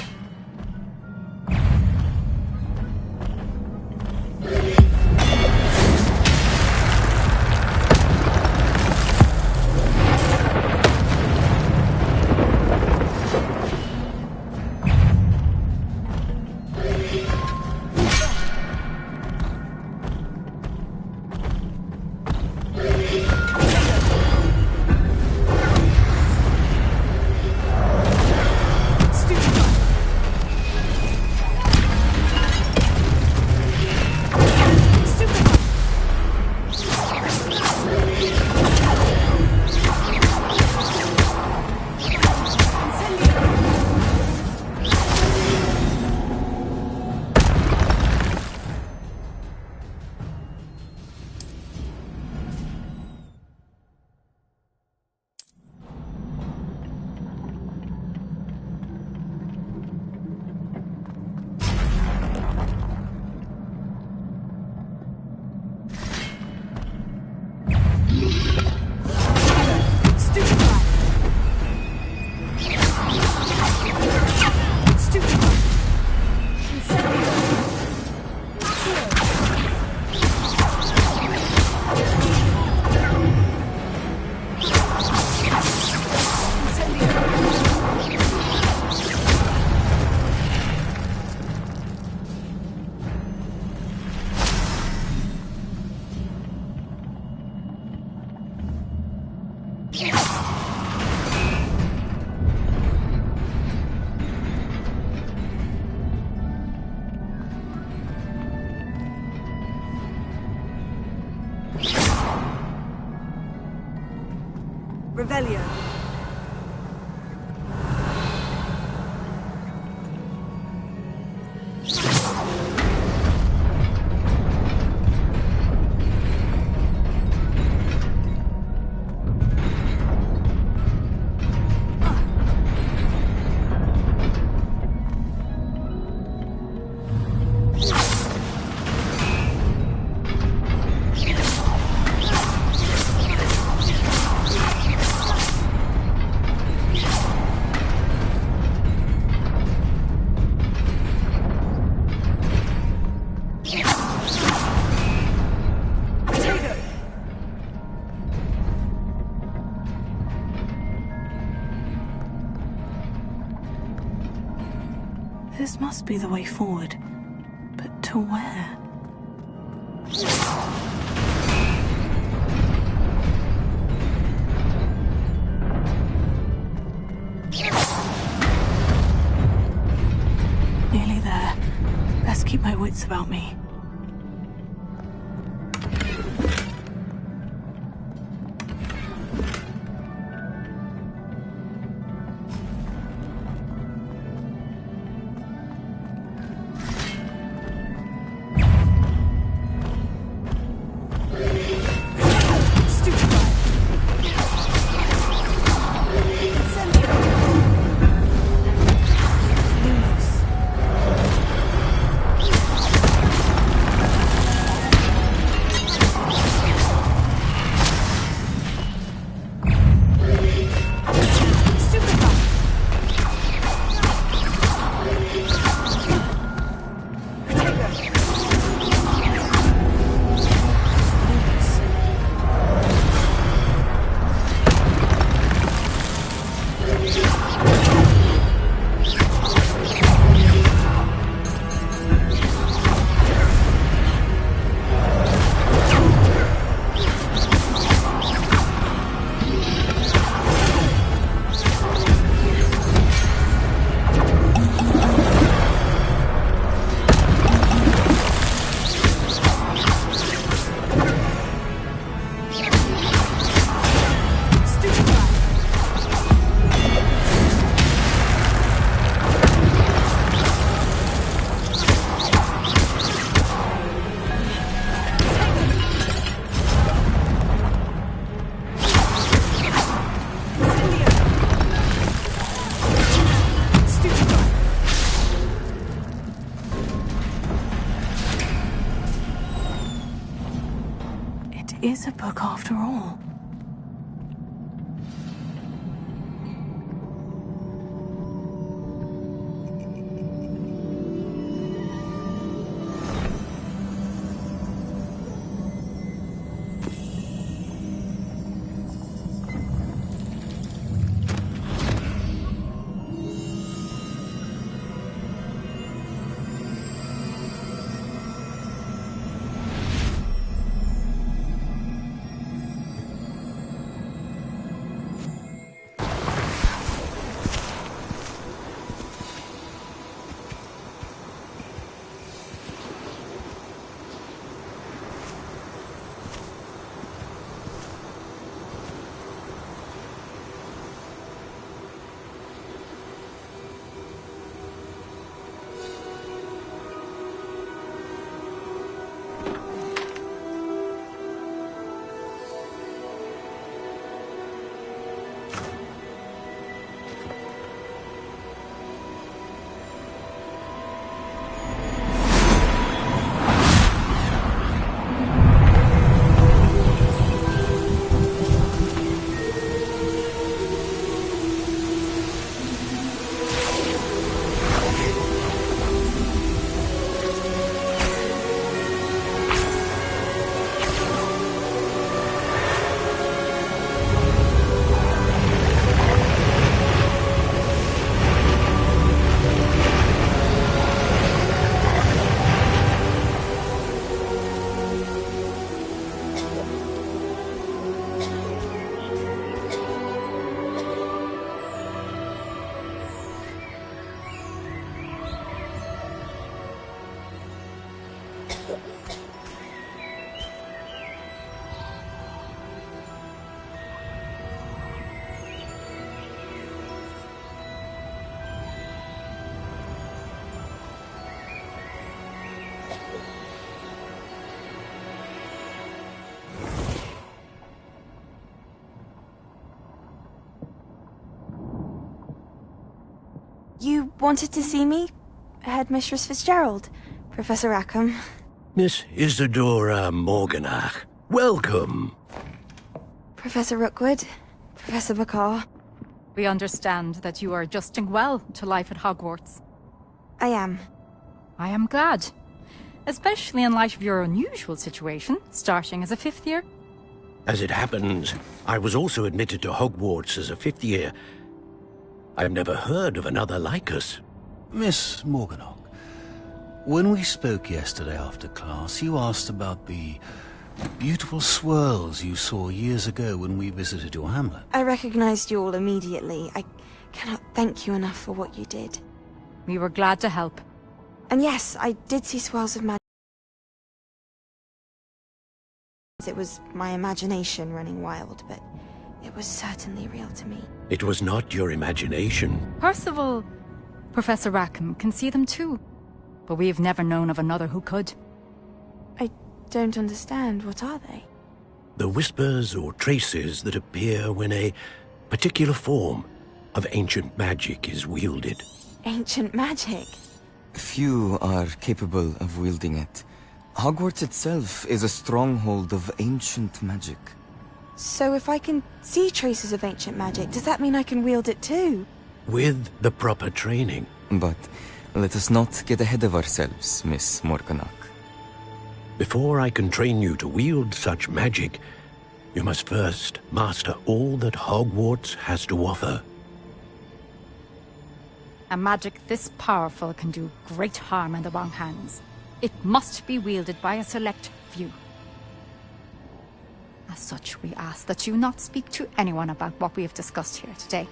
Revelio. must be the way forward. But to where? Nearly there. Best keep my wits about me. Is a book after all. You wanted to see me? Headmistress Fitzgerald? Professor Rackham? Miss Isadora Morganach, welcome. Professor Rookwood? Professor Bakar? We understand that you are adjusting well to life at Hogwarts. I am. I am glad. Especially in light of your unusual situation, starting as a 5th year. As it happens, I was also admitted to Hogwarts as a 5th year. I've never heard of another like us. Miss Morganach, when we spoke yesterday after class, you asked about the beautiful swirls you saw years ago when we visited your hamlet. I recognized you all immediately. I cannot thank you enough for what you did. We were glad to help. And yes, I did see swirls of magic. It was my imagination running wild, but it was certainly real to me. It was not your imagination. Percival, Professor Rackham can see them too. But we've never known of another who could. I don't understand. What are they? The whispers or traces that appear when a particular form of ancient magic is wielded. Ancient magic? Few are capable of wielding it. Hogwarts itself is a stronghold of ancient magic. So if I can see traces of ancient magic, does that mean I can wield it too? With the proper training. But let us not get ahead of ourselves, Miss Morganach. Before I can train you to wield such magic, you must first master all that Hogwarts has to offer. A magic this powerful can do great harm in the wrong hands. It must be wielded by a select few. As such, we ask that you not speak to anyone about what we have discussed here today.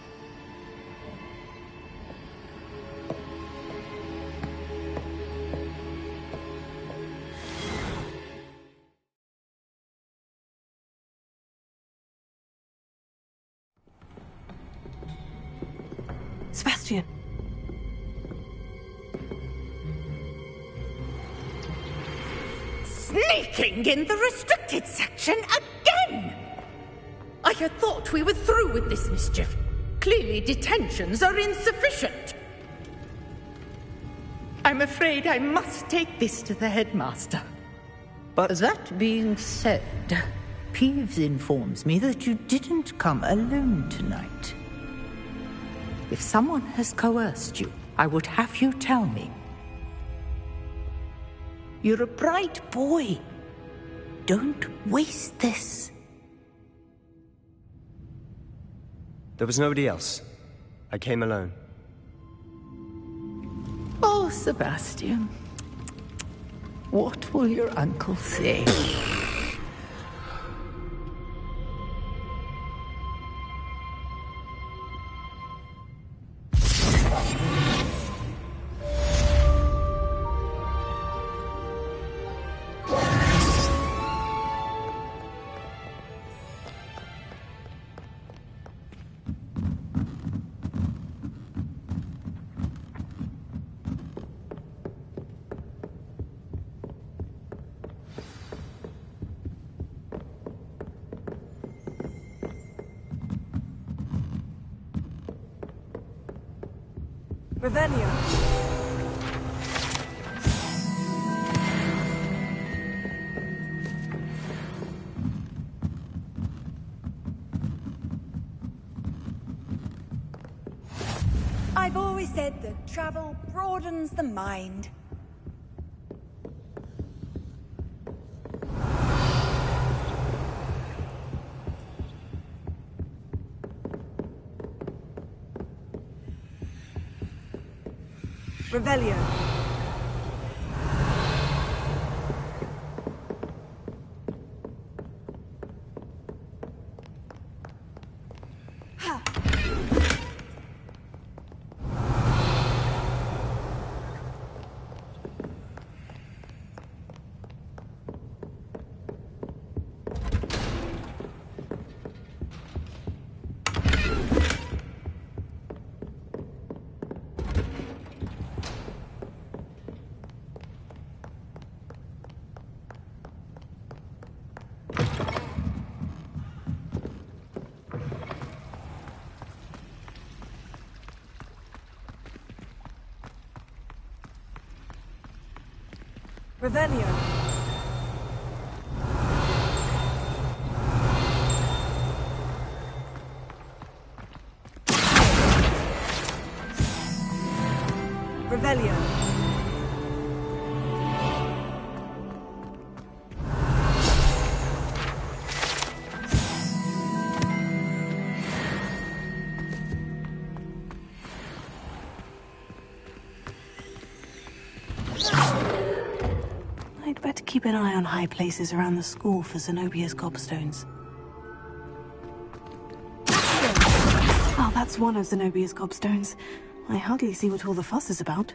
Sebastian. Sneaking in the restricted section again! I had thought we were through with this mischief. Clearly detentions are insufficient. I'm afraid I must take this to the headmaster. But that being said, Peeves informs me that you didn't come alone tonight. If someone has coerced you, I would have you tell me. You're a bright boy. Don't waste this. There was nobody else. I came alone. Oh, Sebastian. What will your uncle say? Revelio. I've always said that travel broadens the mind. Revelio. Revelio. Revelio. I'd better keep an eye on high places around the school for Zenobia's gobstones. Oh, that's one of Zenobia's gobstones. I hardly see what all the fuss is about.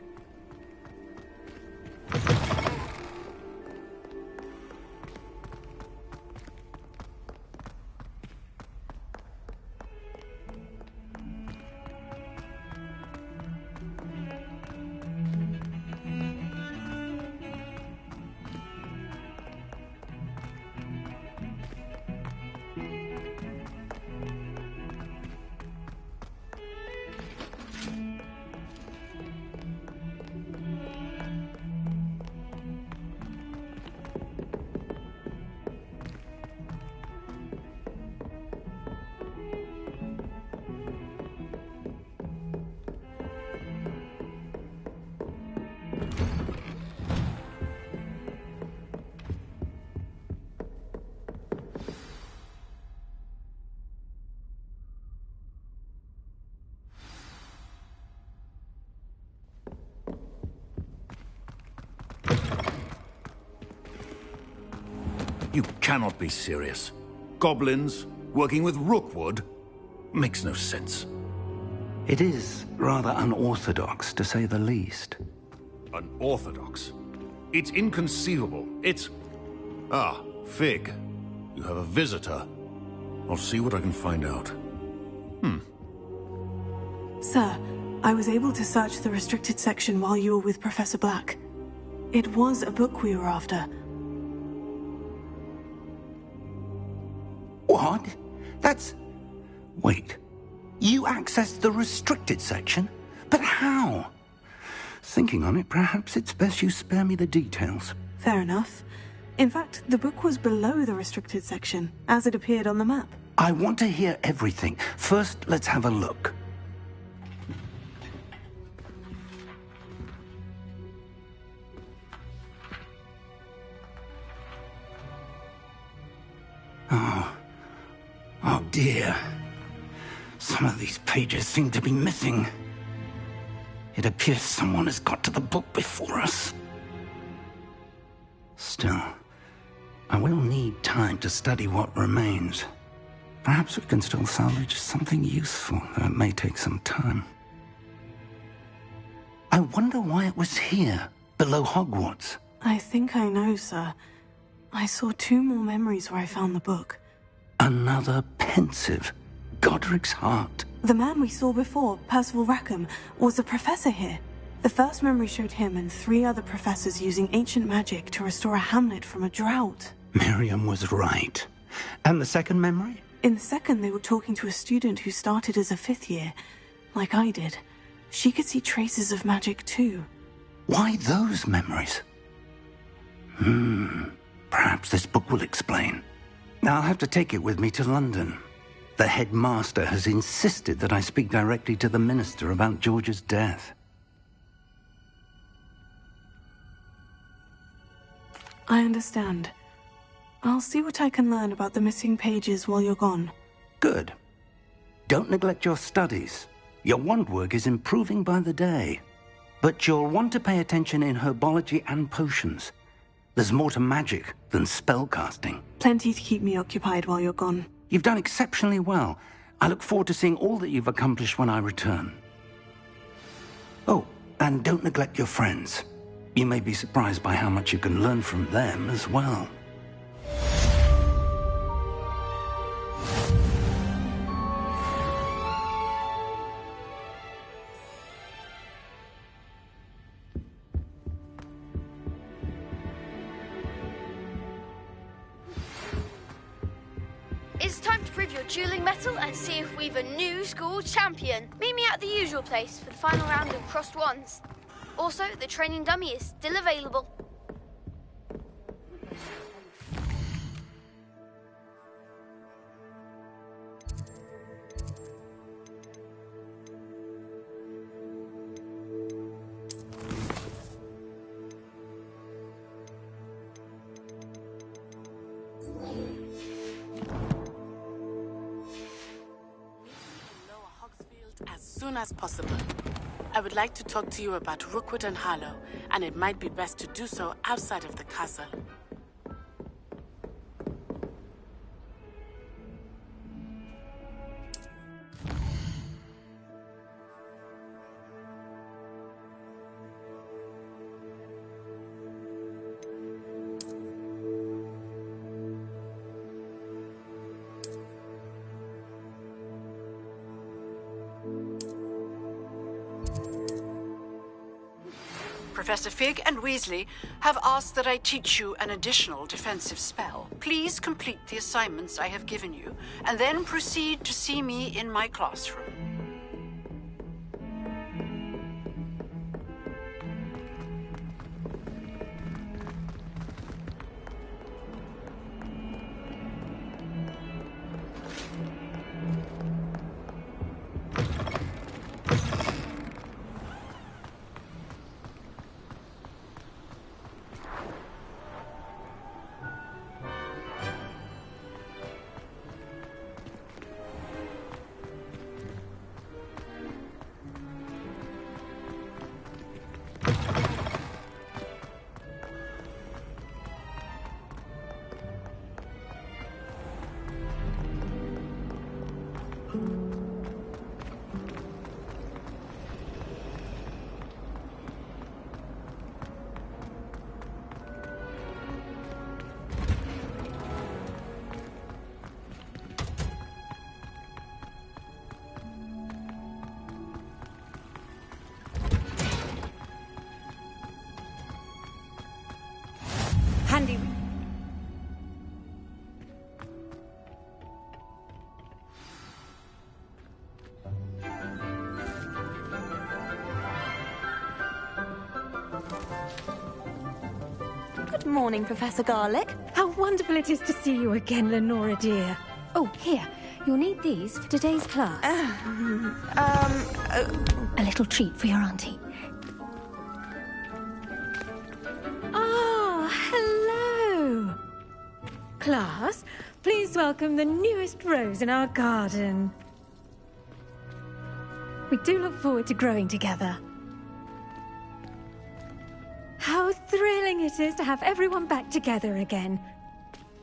You cannot be serious. Goblins working with Rookwood? Makes no sense. It is rather unorthodox, to say the least. Unorthodox? It's inconceivable. It's... Ah, Fig. You have a visitor. I'll see what I can find out. Sir, I was able to search the restricted section while you were with Professor Black. It was a book we were after. What? That's... Wait. You accessed the restricted section? But how? Thinking on it, perhaps it's best you spare me the details. Fair enough. In fact, the book was below the restricted section, as it appeared on the map. I want to hear everything. First, let's have a look. Oh dear. Some of these pages seem to be missing. It appears someone has got to the book before us. Still, I will need time to study what remains. Perhaps we can still salvage something useful, though it may take some time. I wonder why it was here, below Hogwarts. I think I know, sir. I saw 2 more memories where I found the book. Another pensive. Godric's heart. The man we saw before, Percival Rackham, was a professor here. The first memory showed him and 3 other professors using ancient magic to restore a hamlet from a drought. Miriam was right. And the second memory? In the second, they were talking to a student who started as a 5th year, like I did. She could see traces of magic too. Why those memories? Perhaps this book will explain. I'll have to take it with me to London. The headmaster has insisted that I speak directly to the minister about George's death. I understand. I'll see what I can learn about the missing pages while you're gone. Good. Don't neglect your studies. Your wand work is improving by the day. But you'll want to pay attention in herbology and potions. There's more to magic than spellcasting. Plenty to keep me occupied while you're gone. You've done exceptionally well. I look forward to seeing all that you've accomplished when I return. Oh, and don't neglect your friends. You may be surprised by how much you can learn from them as well. It's time to prove your dueling mettle and see if we've a new school champion. Meet me at the usual place for the final round of crossed wands. Also, the training dummy is still available. As soon as possible. I would like to talk to you about Rookwood and Harlow, and it might be best to do so outside of the castle. Professor Fig and Weasley have asked that I teach you an additional defensive spell. Please complete the assignments I have given you, and then proceed to see me in my classroom. Handy. Good morning, Professor Garlick. How wonderful it is to see you again, Lenora dear. Oh, here. You'll need these for today's class. A little treat for your auntie. Ah, hello. Class, please welcome the newest rose in our garden. We do look forward to growing together. How thrilling it is to have everyone back together again.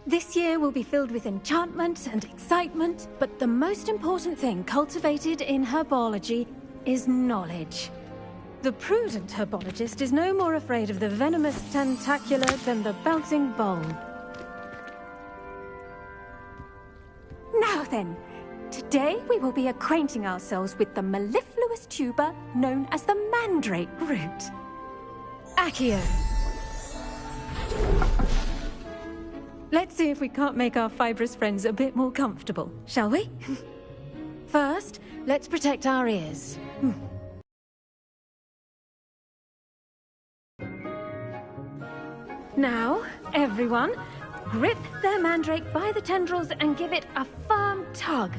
This year will be filled with enchantment and excitement, but the most important thing cultivated in herbology is knowledge. The prudent herbologist is no more afraid of the venomous tentacula than the bouncing bulb. Now then, today we will be acquainting ourselves with the mellifluous tuber known as the mandrake root. Accio. Let's see if we can't make our fibrous friends a bit more comfortable, shall we? First, let's protect our ears. Now, everyone, grip their mandrake by the tendrils and give it a firm tug.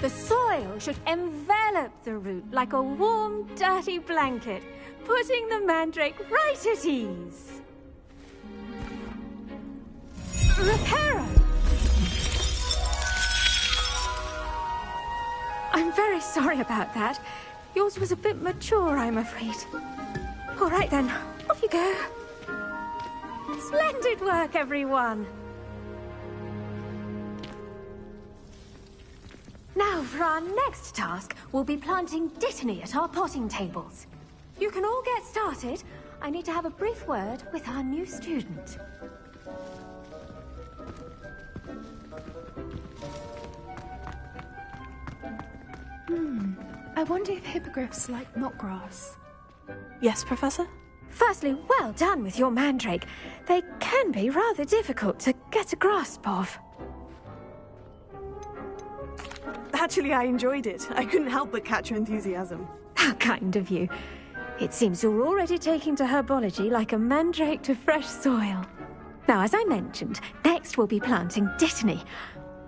The soil should envelop the root like a warm, dirty blanket, putting the mandrake right at ease. Reparo! I'm very sorry about that. Yours was a bit mature, I'm afraid. All right then, off you go. Splendid work, everyone. Now, for our next task, we'll be planting Dittany at our potting tables. You can all get started. I need to have a brief word with our new student. I wonder if hippogriffs like knotgrass. Yes, Professor? Firstly, well done with your mandrake. They can be rather difficult to get a grasp of. Actually, I enjoyed it. I couldn't help but catch your enthusiasm. How kind of you. It seems you're already taking to herbology like a mandrake to fresh soil. Now, as I mentioned, next we'll be planting Dittany.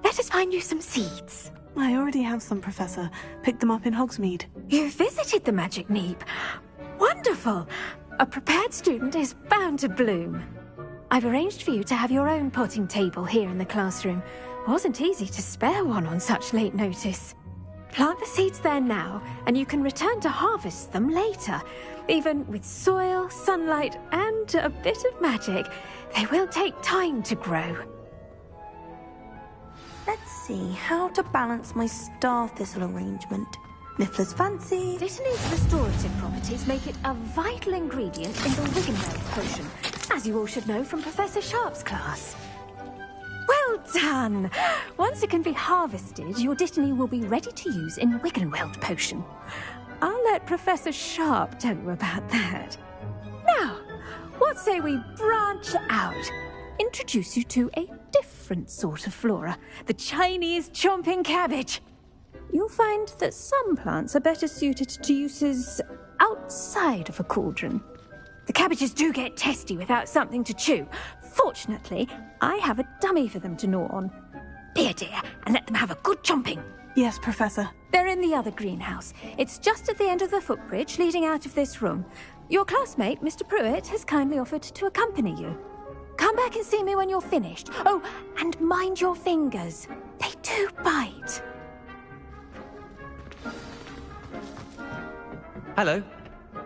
Let us find you some seeds. I already have some, Professor. Picked them up in Hogsmeade. You visited the Magic Neep. Wonderful! A prepared student is bound to bloom. I've arranged for you to have your own potting table here in the classroom. Wasn't easy to spare one on such late notice. Plant the seeds there now, and you can return to harvest them later. Even with soil, sunlight, and a bit of magic, they will take time to grow. Let's see how to balance my star thistle arrangement. Niffler's fancy. Dittany's restorative properties make it a vital ingredient in the Wiggenweld potion, as you all should know from Professor Sharp's class. Well done! Once it can be harvested, your Dittany will be ready to use in Wiggenweld potion. I'll let Professor Sharp tell you about that. Now, what say we branch out? Introduce you to a different sort of flora, the Chinese chomping cabbage. You'll find that some plants are better suited to uses outside of a cauldron. The cabbages do get testy without something to chew. Fortunately, I have a dummy for them to gnaw on. Be a dear, and let them have a good chomping. Yes, Professor. They're in the other greenhouse. It's just at the end of the footbridge leading out of this room. Your classmate, Mr. Pruitt, has kindly offered to accompany you. Come back and see me when you're finished. Oh, and mind your fingers. They do bite. Hello.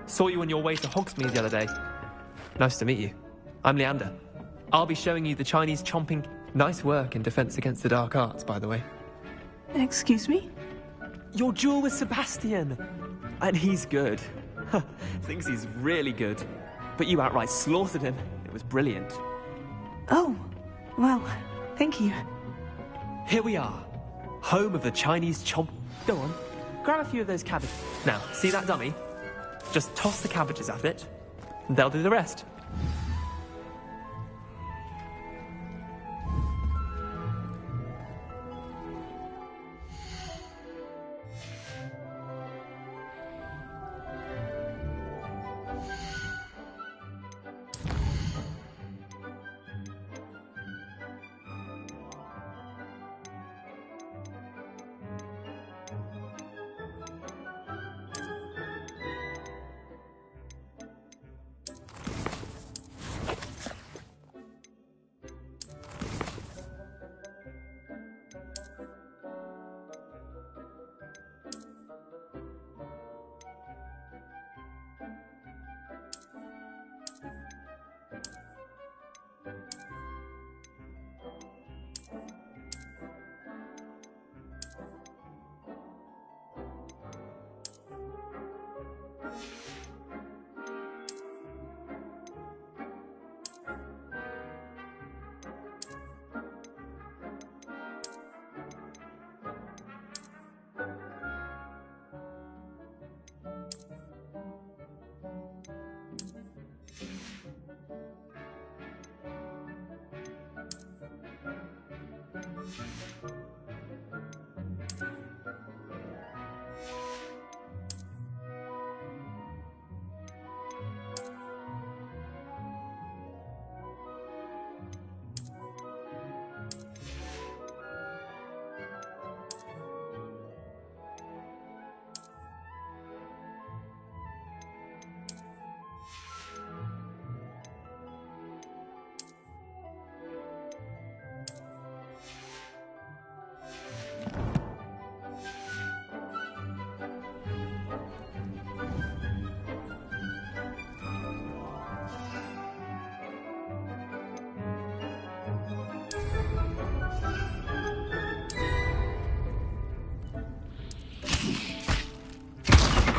Saw you on your way to Hogsmeade the other day. Nice to meet you. I'm Leander. I'll be showing you the Chinese chomping. Nice work in Defense Against the Dark Arts, by the way. Excuse me? Your duel with Sebastian! And he's good. Thinks he's really good. But you outright slaughtered him. It was brilliant. Oh, well, thank you. Here we are. Home of the Chinese chomp... Go on. Grab a few of those cabbages. Now, see that dummy? Just toss the cabbages at it, and they'll do the rest.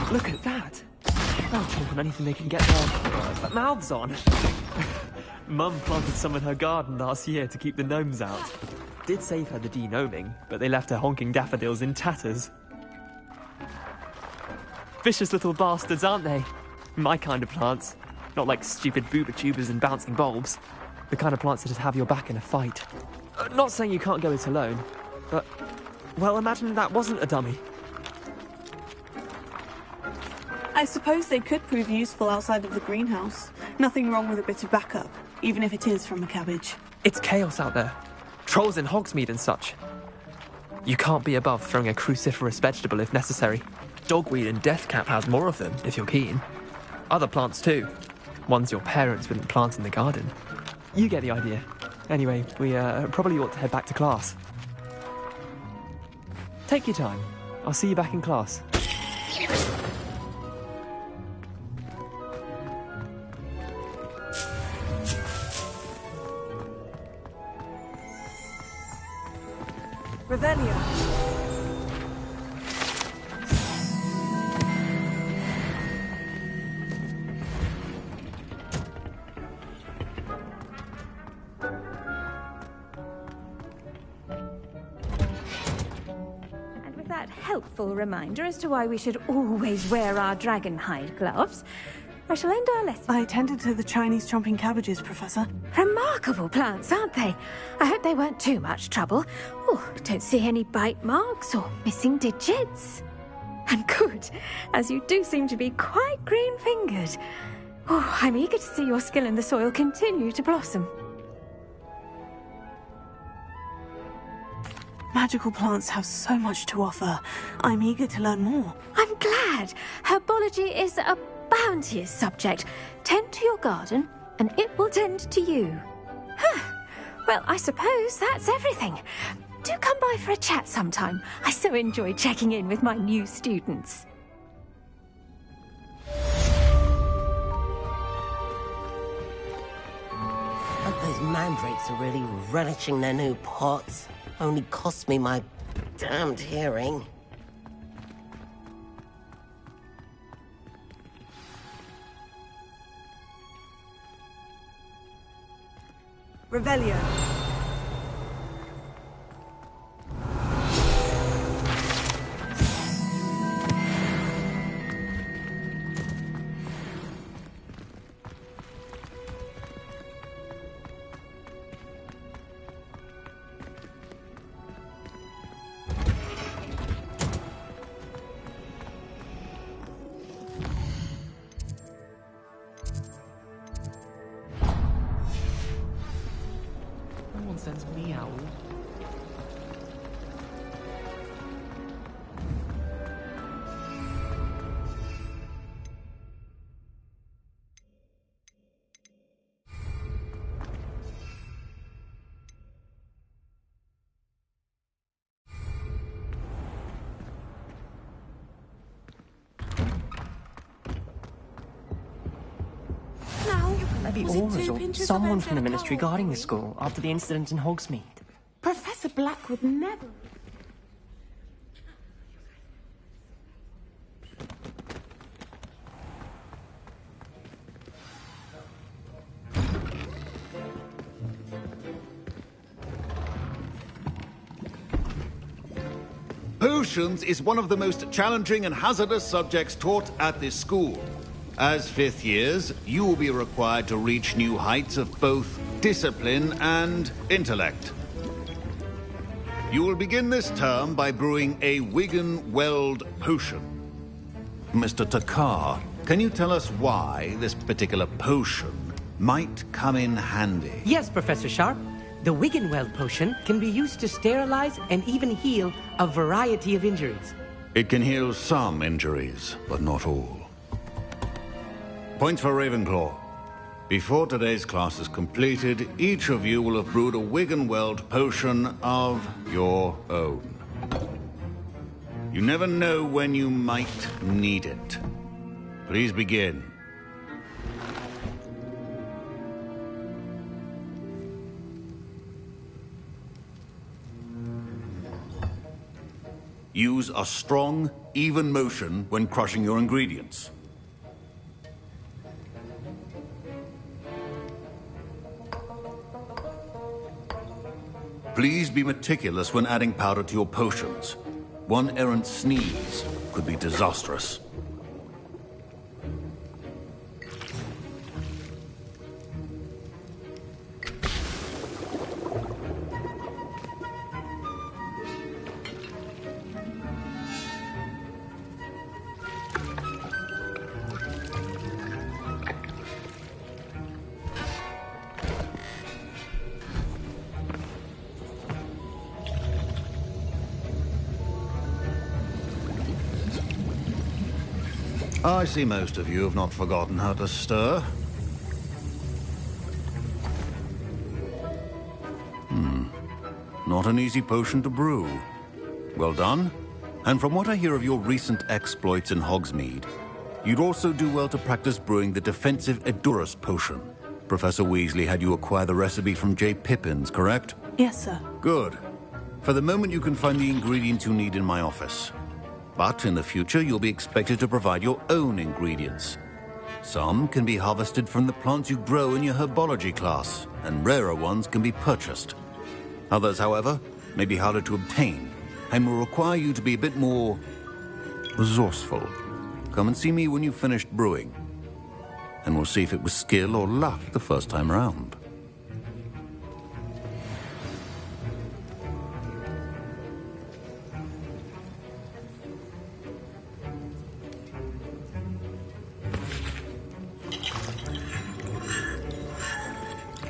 Look at that! They'll chomp on anything they can get their mouths on. Mum planted some in her garden last year to keep the gnomes out. Did save her the de-gnoming, but they left her honking daffodils in tatters. Vicious little bastards, aren't they? My kind of plants. Not like stupid booba tubers and bouncing bulbs. The kind of plants that just have your back in a fight. Not saying you can't go it alone, but... well, imagine that wasn't a dummy. I suppose they could prove useful outside of the greenhouse. Nothing wrong with a bit of backup, even if it is from a cabbage. It's chaos out there. Trolls in Hogsmeade and such. You can't be above throwing a cruciferous vegetable if necessary. Dogweed and deathcap has more of them, if you're keen. Other plants too. Ones your parents wouldn't plant in the garden. You get the idea. Anyway, we probably ought to head back to class. Take your time. I'll see you back in class. Revelio. And with that helpful reminder as to why we should always wear our dragon hide gloves, I shall end our lesson. I attended to the Chinese chomping cabbages, Professor. Remarkable plants, aren't they? I hope they weren't too much trouble. Oh, don't see any bite marks or missing digits. And good, as you do seem to be quite green-fingered. Oh, I'm eager to see your skill in the soil continue to blossom. Magical plants have so much to offer. I'm eager to learn more. I'm glad. Herbology is a bounteous subject. Tend to your garden, and it will tend to you. Well, I suppose that's everything. Do come by for a chat sometime. I so enjoy checking in with my new students. But those mandrakes are really relishing their new pots. Only cost me my damned hearing. Revelio. Nonsense, meow. Maybe Aura's or someone from the Ministry guarding the school after the incident in Hogsmeade. Professor Black would never... Potions is one of the most challenging and hazardous subjects taught at this school. As fifth years, you will be required to reach new heights of both discipline and intellect. You will begin this term by brewing a Wiggenweld potion. Mr. Takar, can you tell us why this particular potion might come in handy? Yes, Professor Sharp. The Wiggenweld potion can be used to sterilize and even heal a variety of injuries. It can heal some injuries, but not all. Points for Ravenclaw. Before today's class is completed, each of you will have brewed a Wiggenweld potion of your own. You never know when you might need it. Please begin. Use a strong, even motion when crushing your ingredients. Please be meticulous when adding powder to your potions. One errant sneeze could be disastrous. I see most of you have not forgotten how to stir. Not an easy potion to brew. Well done. And from what I hear of your recent exploits in Hogsmeade, you'd also do well to practice brewing the defensive Edurus potion. Professor Weasley had you acquire the recipe from J. Pippins, correct? Yes, sir. Good. For the moment, you can find the ingredients you need in my office. But in the future, you'll be expected to provide your own ingredients. Some can be harvested from the plants you grow in your herbology class, and rarer ones can be purchased. Others, however, may be harder to obtain, and will require you to be a bit more resourceful. Come and see me when you've finished brewing, and we'll see if it was skill or luck the first time round.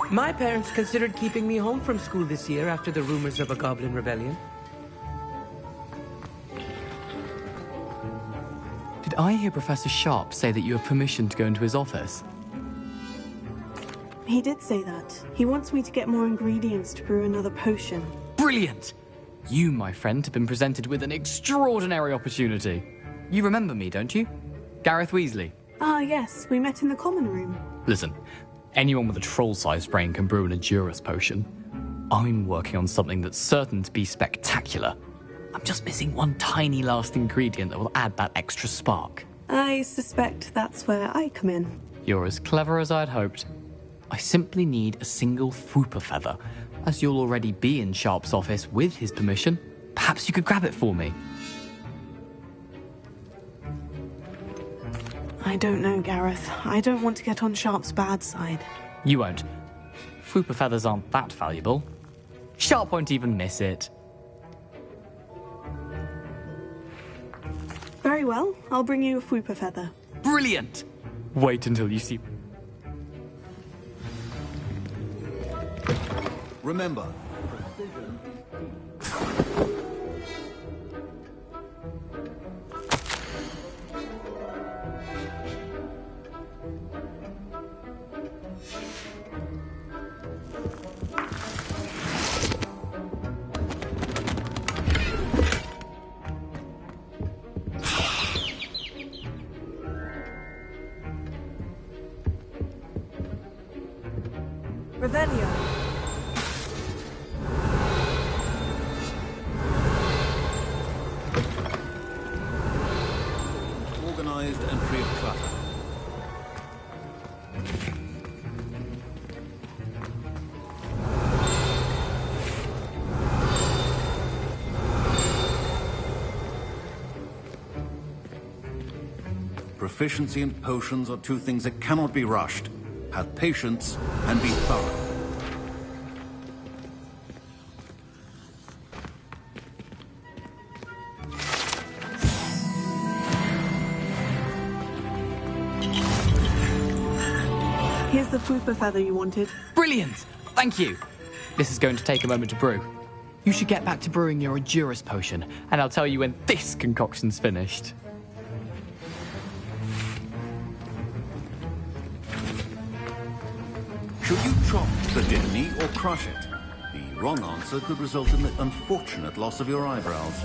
My parents considered keeping me home from school this year after the rumors of a goblin rebellion. Did I hear Professor Sharp say that you have permission to go into his office? He did say that. He wants me to get more ingredients to brew another potion. Brilliant! You, my friend, have been presented with an extraordinary opportunity. You remember me, don't you? Gareth Weasley. Ah, yes. We met in the common room. Listen, anyone with a troll-sized brain can brew an Edurus potion. I'm working on something that's certain to be spectacular. I'm just missing one tiny last ingredient that will add that extra spark. I suspect that's where I come in. You're as clever as I'd hoped. I simply need a single Fwooper feather. As you'll already be in Sharp's office with his permission, perhaps you could grab it for me. I don't know, Gareth. I don't want to get on Sharp's bad side. You won't. Fwooper feathers aren't that valuable. Sharp won't even miss it. Very well. I'll bring you a Fwooper feather. Brilliant! Wait until you see... Remember, Revelio. organized and free of clutter. Proficiency and potions are two things that cannot be rushed. Have patience and be thorough. Here's the Fwooper feather you wanted. Brilliant! Thank you! This is going to take a moment to brew. You should get back to brewing your Edurus potion, and I'll tell you when this concoction's finished. Should you chop the Dittany or crush it? The wrong answer could result in the unfortunate loss of your eyebrows.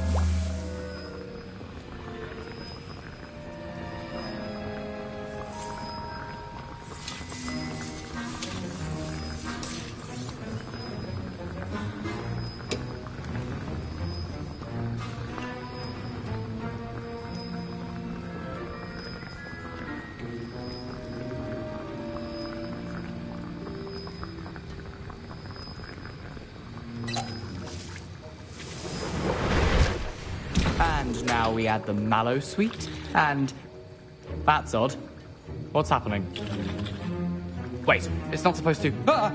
And now we add the mallow sweet, and... That's odd. What's happening? Wait, it's not supposed to... Ah!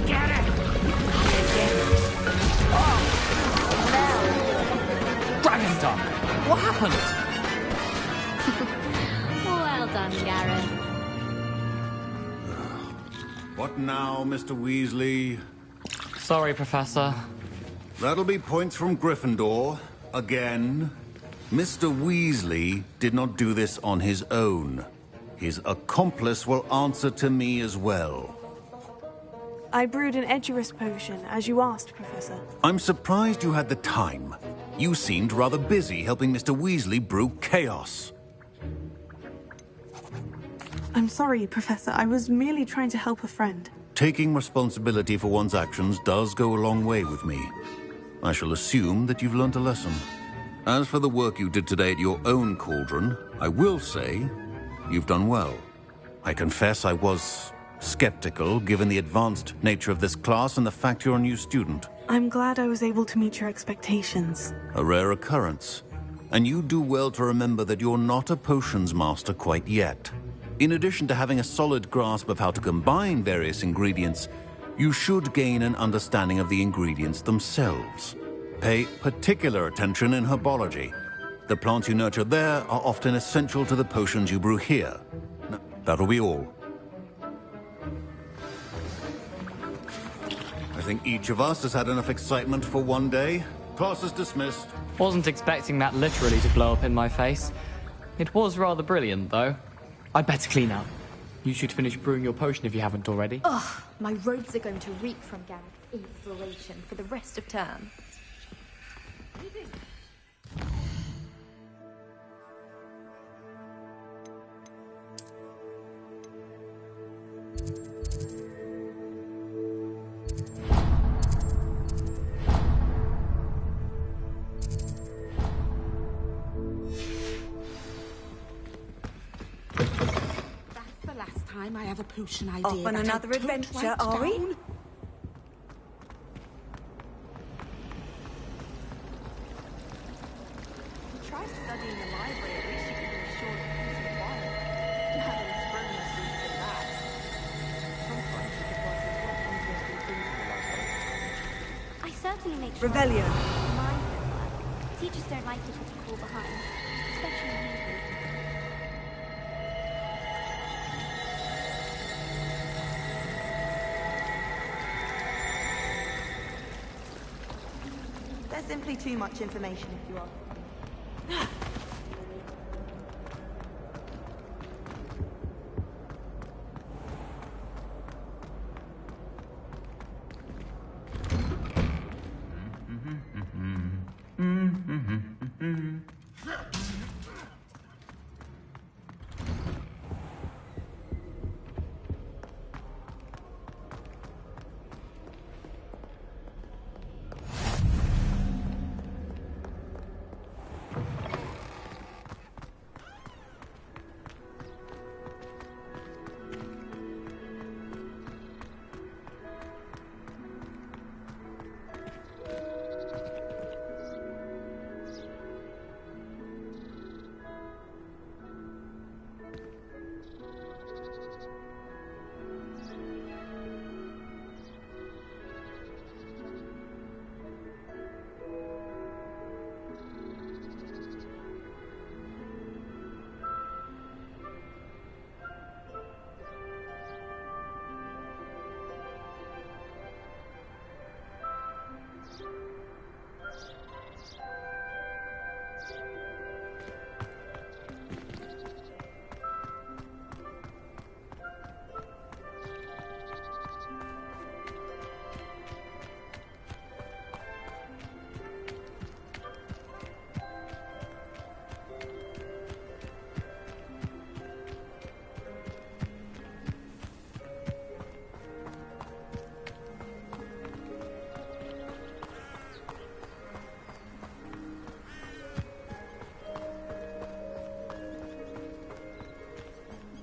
Get it! Dragon Tongue! What happened? Well done, Gareth. What now, Mr. Weasley? Sorry, Professor. That'll be points from Gryffindor. Again. Mr. Weasley did not do this on his own. His accomplice will answer to me as well. I brewed an Edurus potion, as you asked, Professor. I'm surprised you had the time. You seemed rather busy helping Mr. Weasley brew chaos. I'm sorry, Professor. I was merely trying to help a friend. Taking responsibility for one's actions does go a long way with me. I shall assume that you've learnt a lesson. As for the work you did today at your own cauldron, I will say you've done well. I confess I was skeptical, given the advanced nature of this class and the fact you're a new student. I'm glad I was able to meet your expectations. A rare occurrence. And you do well to remember that you're not a potions master quite yet. In addition to having a solid grasp of how to combine various ingredients, you should gain an understanding of the ingredients themselves. Pay particular attention in herbology. The plants you nurture there are often essential to the potions you brew here. That'll be all. I think each of us has had enough excitement for one day. Class is dismissed. Wasn't expecting that literally to blow up in my face. It was rather brilliant, though. I'd better clean up. You should finish brewing your potion if you haven't already. Ugh, my robes are going to reek from Gareth's inspiration for the rest of term. I have a potion idea. Off on another adventure, are we? Try studying the library, at least you can be assured of peace and quiet. Now that it's grown us into that. Sometimes you could work as well interesting things for life. I certainly make sure. Revelio. My homework. Teachers don't like people to fall behind, especially you. There's simply too much information if you are.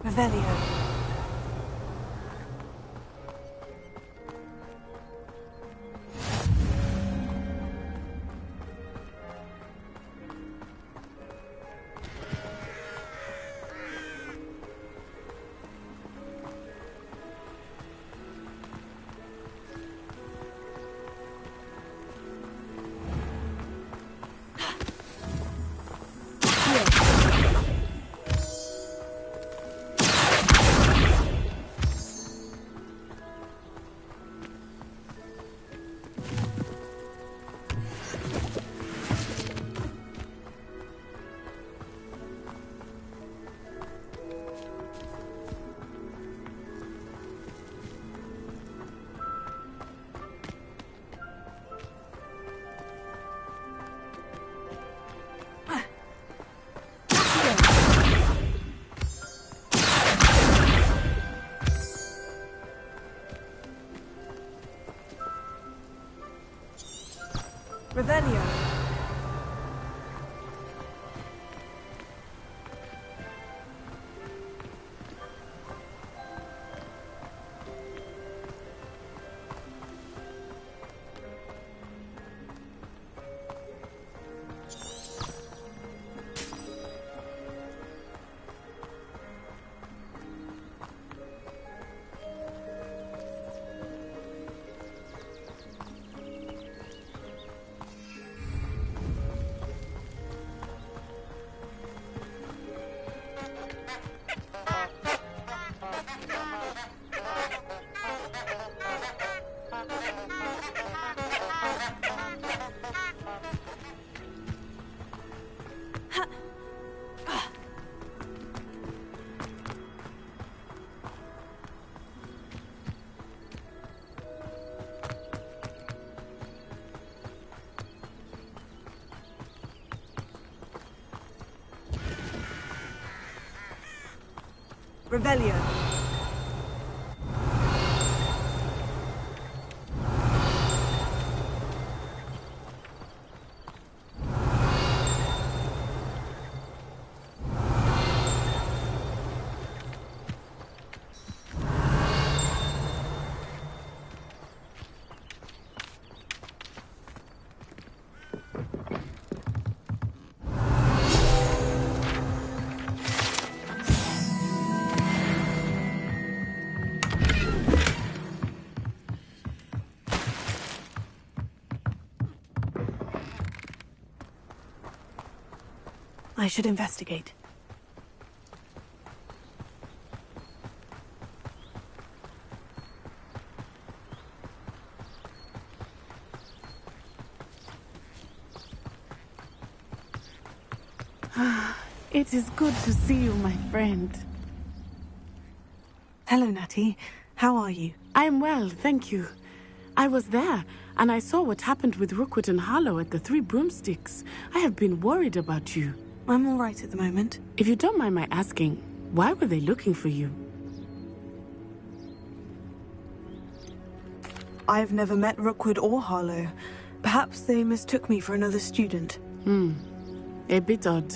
Revelio. Revelio. Revelio. I should investigate. It is good to see you, my friend. Hello, Natty. How are you? I am well, thank you. I was there, and I saw what happened with Rookwood and Harlow at the Three Broomsticks. I have been worried about you. I'm all right at the moment. If you don't mind my asking, why were they looking for you? I've never met Rookwood or Harlow. Perhaps they mistook me for another student. A bit odd.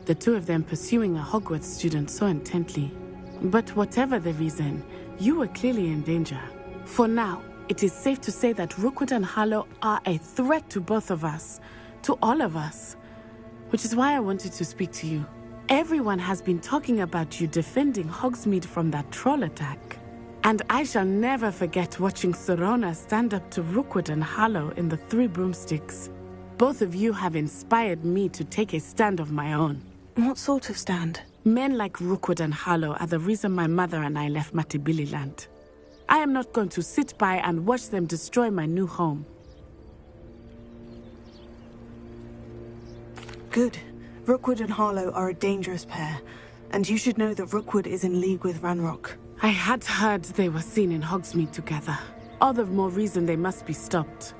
The two of them pursuing a Hogwarts student so intently. But whatever the reason, you were clearly in danger. For now, it is safe to say that Rookwood and Harlow are a threat to both of us. To all of us. Which is why I wanted to speak to you. Everyone has been talking about you defending Hogsmeade from that troll attack. And I shall never forget watching Sirona stand up to Rookwood and Harlow in the Three Broomsticks. Both of you have inspired me to take a stand of my own. What sort of stand? Men like Rookwood and Harlow are the reason my mother and I left Matabeleland. I am not going to sit by and watch them destroy my new home. Good. Rookwood and Harlow are a dangerous pair, and you should know that Rookwood is in league with Ranrock. I had heard they were seen in Hogsmeade together. All the more reason they must be stopped.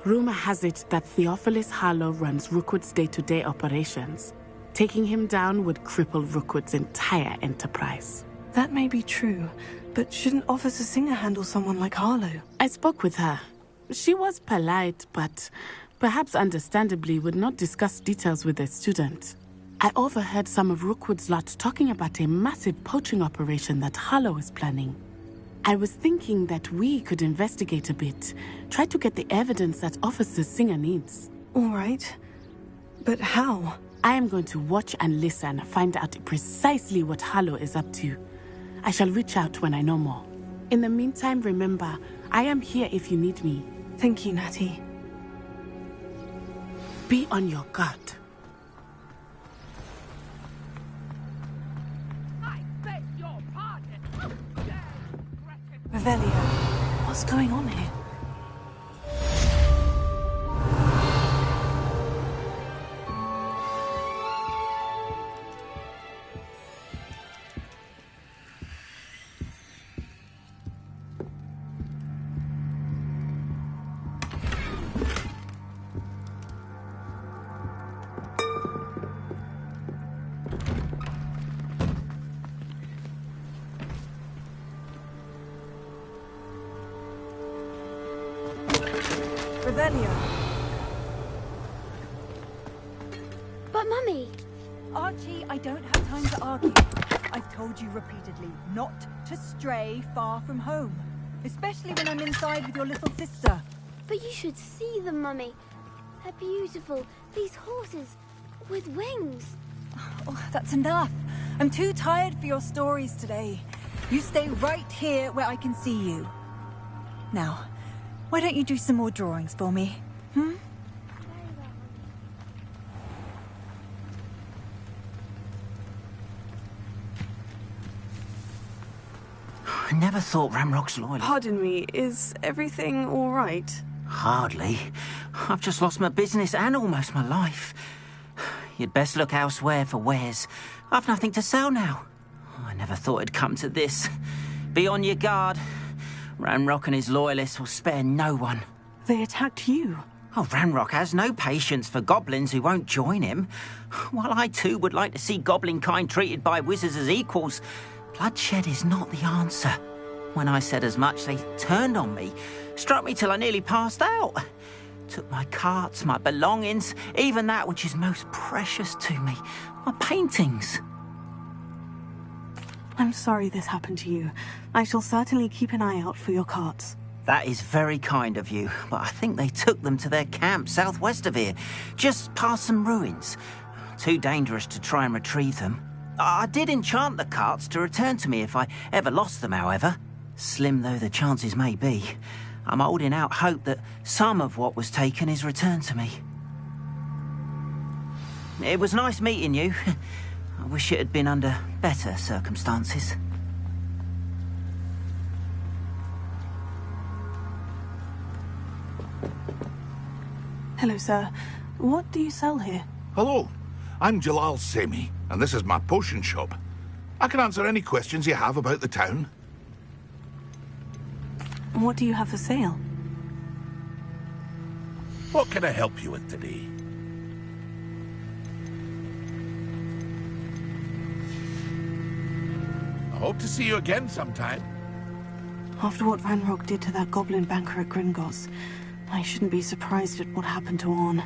Rumor has it that Theophilus Harlow runs Rookwood's day-to-day operations. Taking him down would cripple Rookwood's entire enterprise. That may be true, but shouldn't Officer Singer handle someone like Harlow? I spoke with her. She was polite, but perhaps understandably would not discuss details with a student. I overheard some of Rookwood's lot talking about a massive poaching operation that Harlow is planning. I was thinking that we could investigate a bit, try to get the evidence that Officer Singer needs. All right. But how? I am going to watch and listen, find out precisely what Harlow is up to. I shall reach out when I know more. In the meantime, remember, I am here if you need me. Thank you, Natty. Be on your guard. I beg your pardon. Revelio, what's going on here? Revelio. mummy. Archie, I don't have time to argue. I've told you repeatedly not to stray far from home, especially when I'm inside with your little sister. But you should see them, mummy. They're beautiful. These horses with wings. Oh, that's enough. I'm too tired for your stories today. You stay right here where I can see you. Now, why don't you do some more drawings for me? I never thought Ranrock's loyal. Pardon me, is everything all right? Hardly. I've just lost my business and almost my life. You'd best look elsewhere for wares. I've nothing to sell now. I never thought it'd come to this. Be on your guard. Ranrock and his loyalists will spare no one. They attacked you. Oh, Ranrock has no patience for goblins who won't join him. While I too would like to see goblin kind treated by wizards as equals, bloodshed is not the answer. When I said as much, they turned on me, struck me till I nearly passed out. Took my carts, my belongings, even that which is most precious to me, my paintings. I'm sorry this happened to you. I shall certainly keep an eye out for your carts. That is very kind of you, but I think they took them to their camp southwest of here, just past some ruins. Too dangerous to try and retrieve them. I did enchant the carts to return to me if I ever lost them, however. Slim though the chances may be, I'm holding out hope that some of what was taken is returned to me. It was nice meeting you. I wish it had been under better circumstances. Hello, sir. What do you sell here? Hello, I'm Jalal Semi, and this is my potion shop. I can answer any questions you have about the town. What do you have for sale? What can I help you with today? I hope to see you again sometime. After what Ranrock did to that goblin banker at Gringotts, I shouldn't be surprised at what happened to Orn.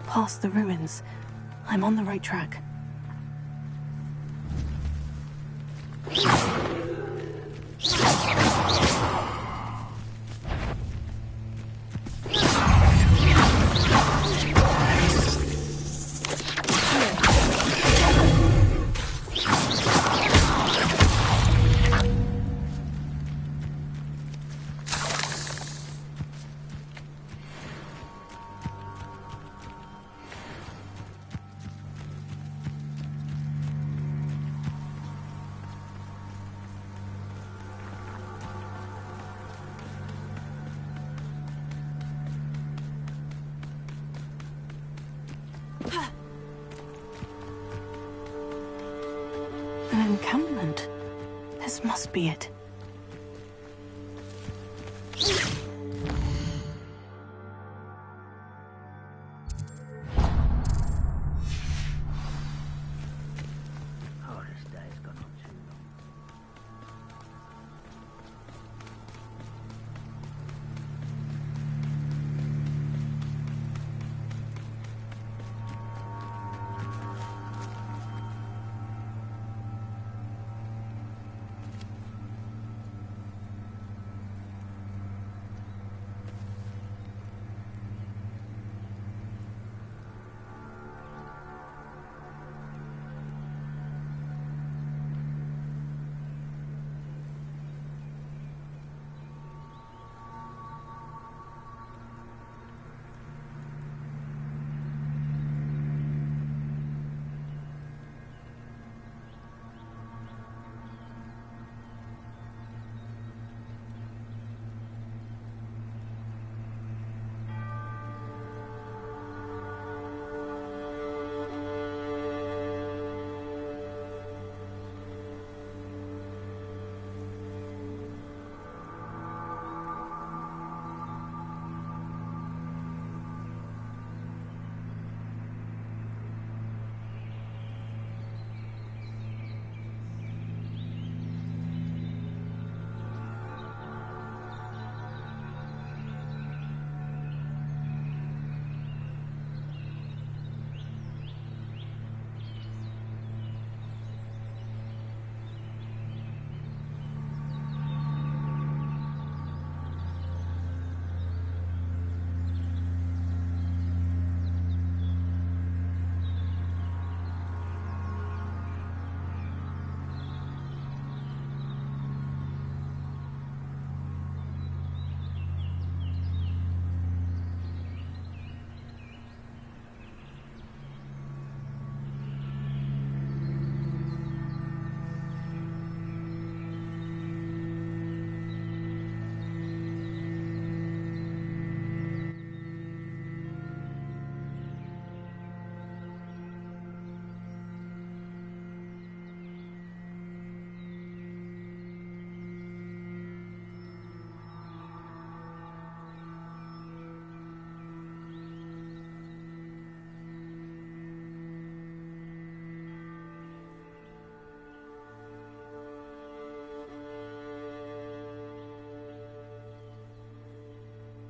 Past the ruins. I'm on the right track. An encampment. This must be it.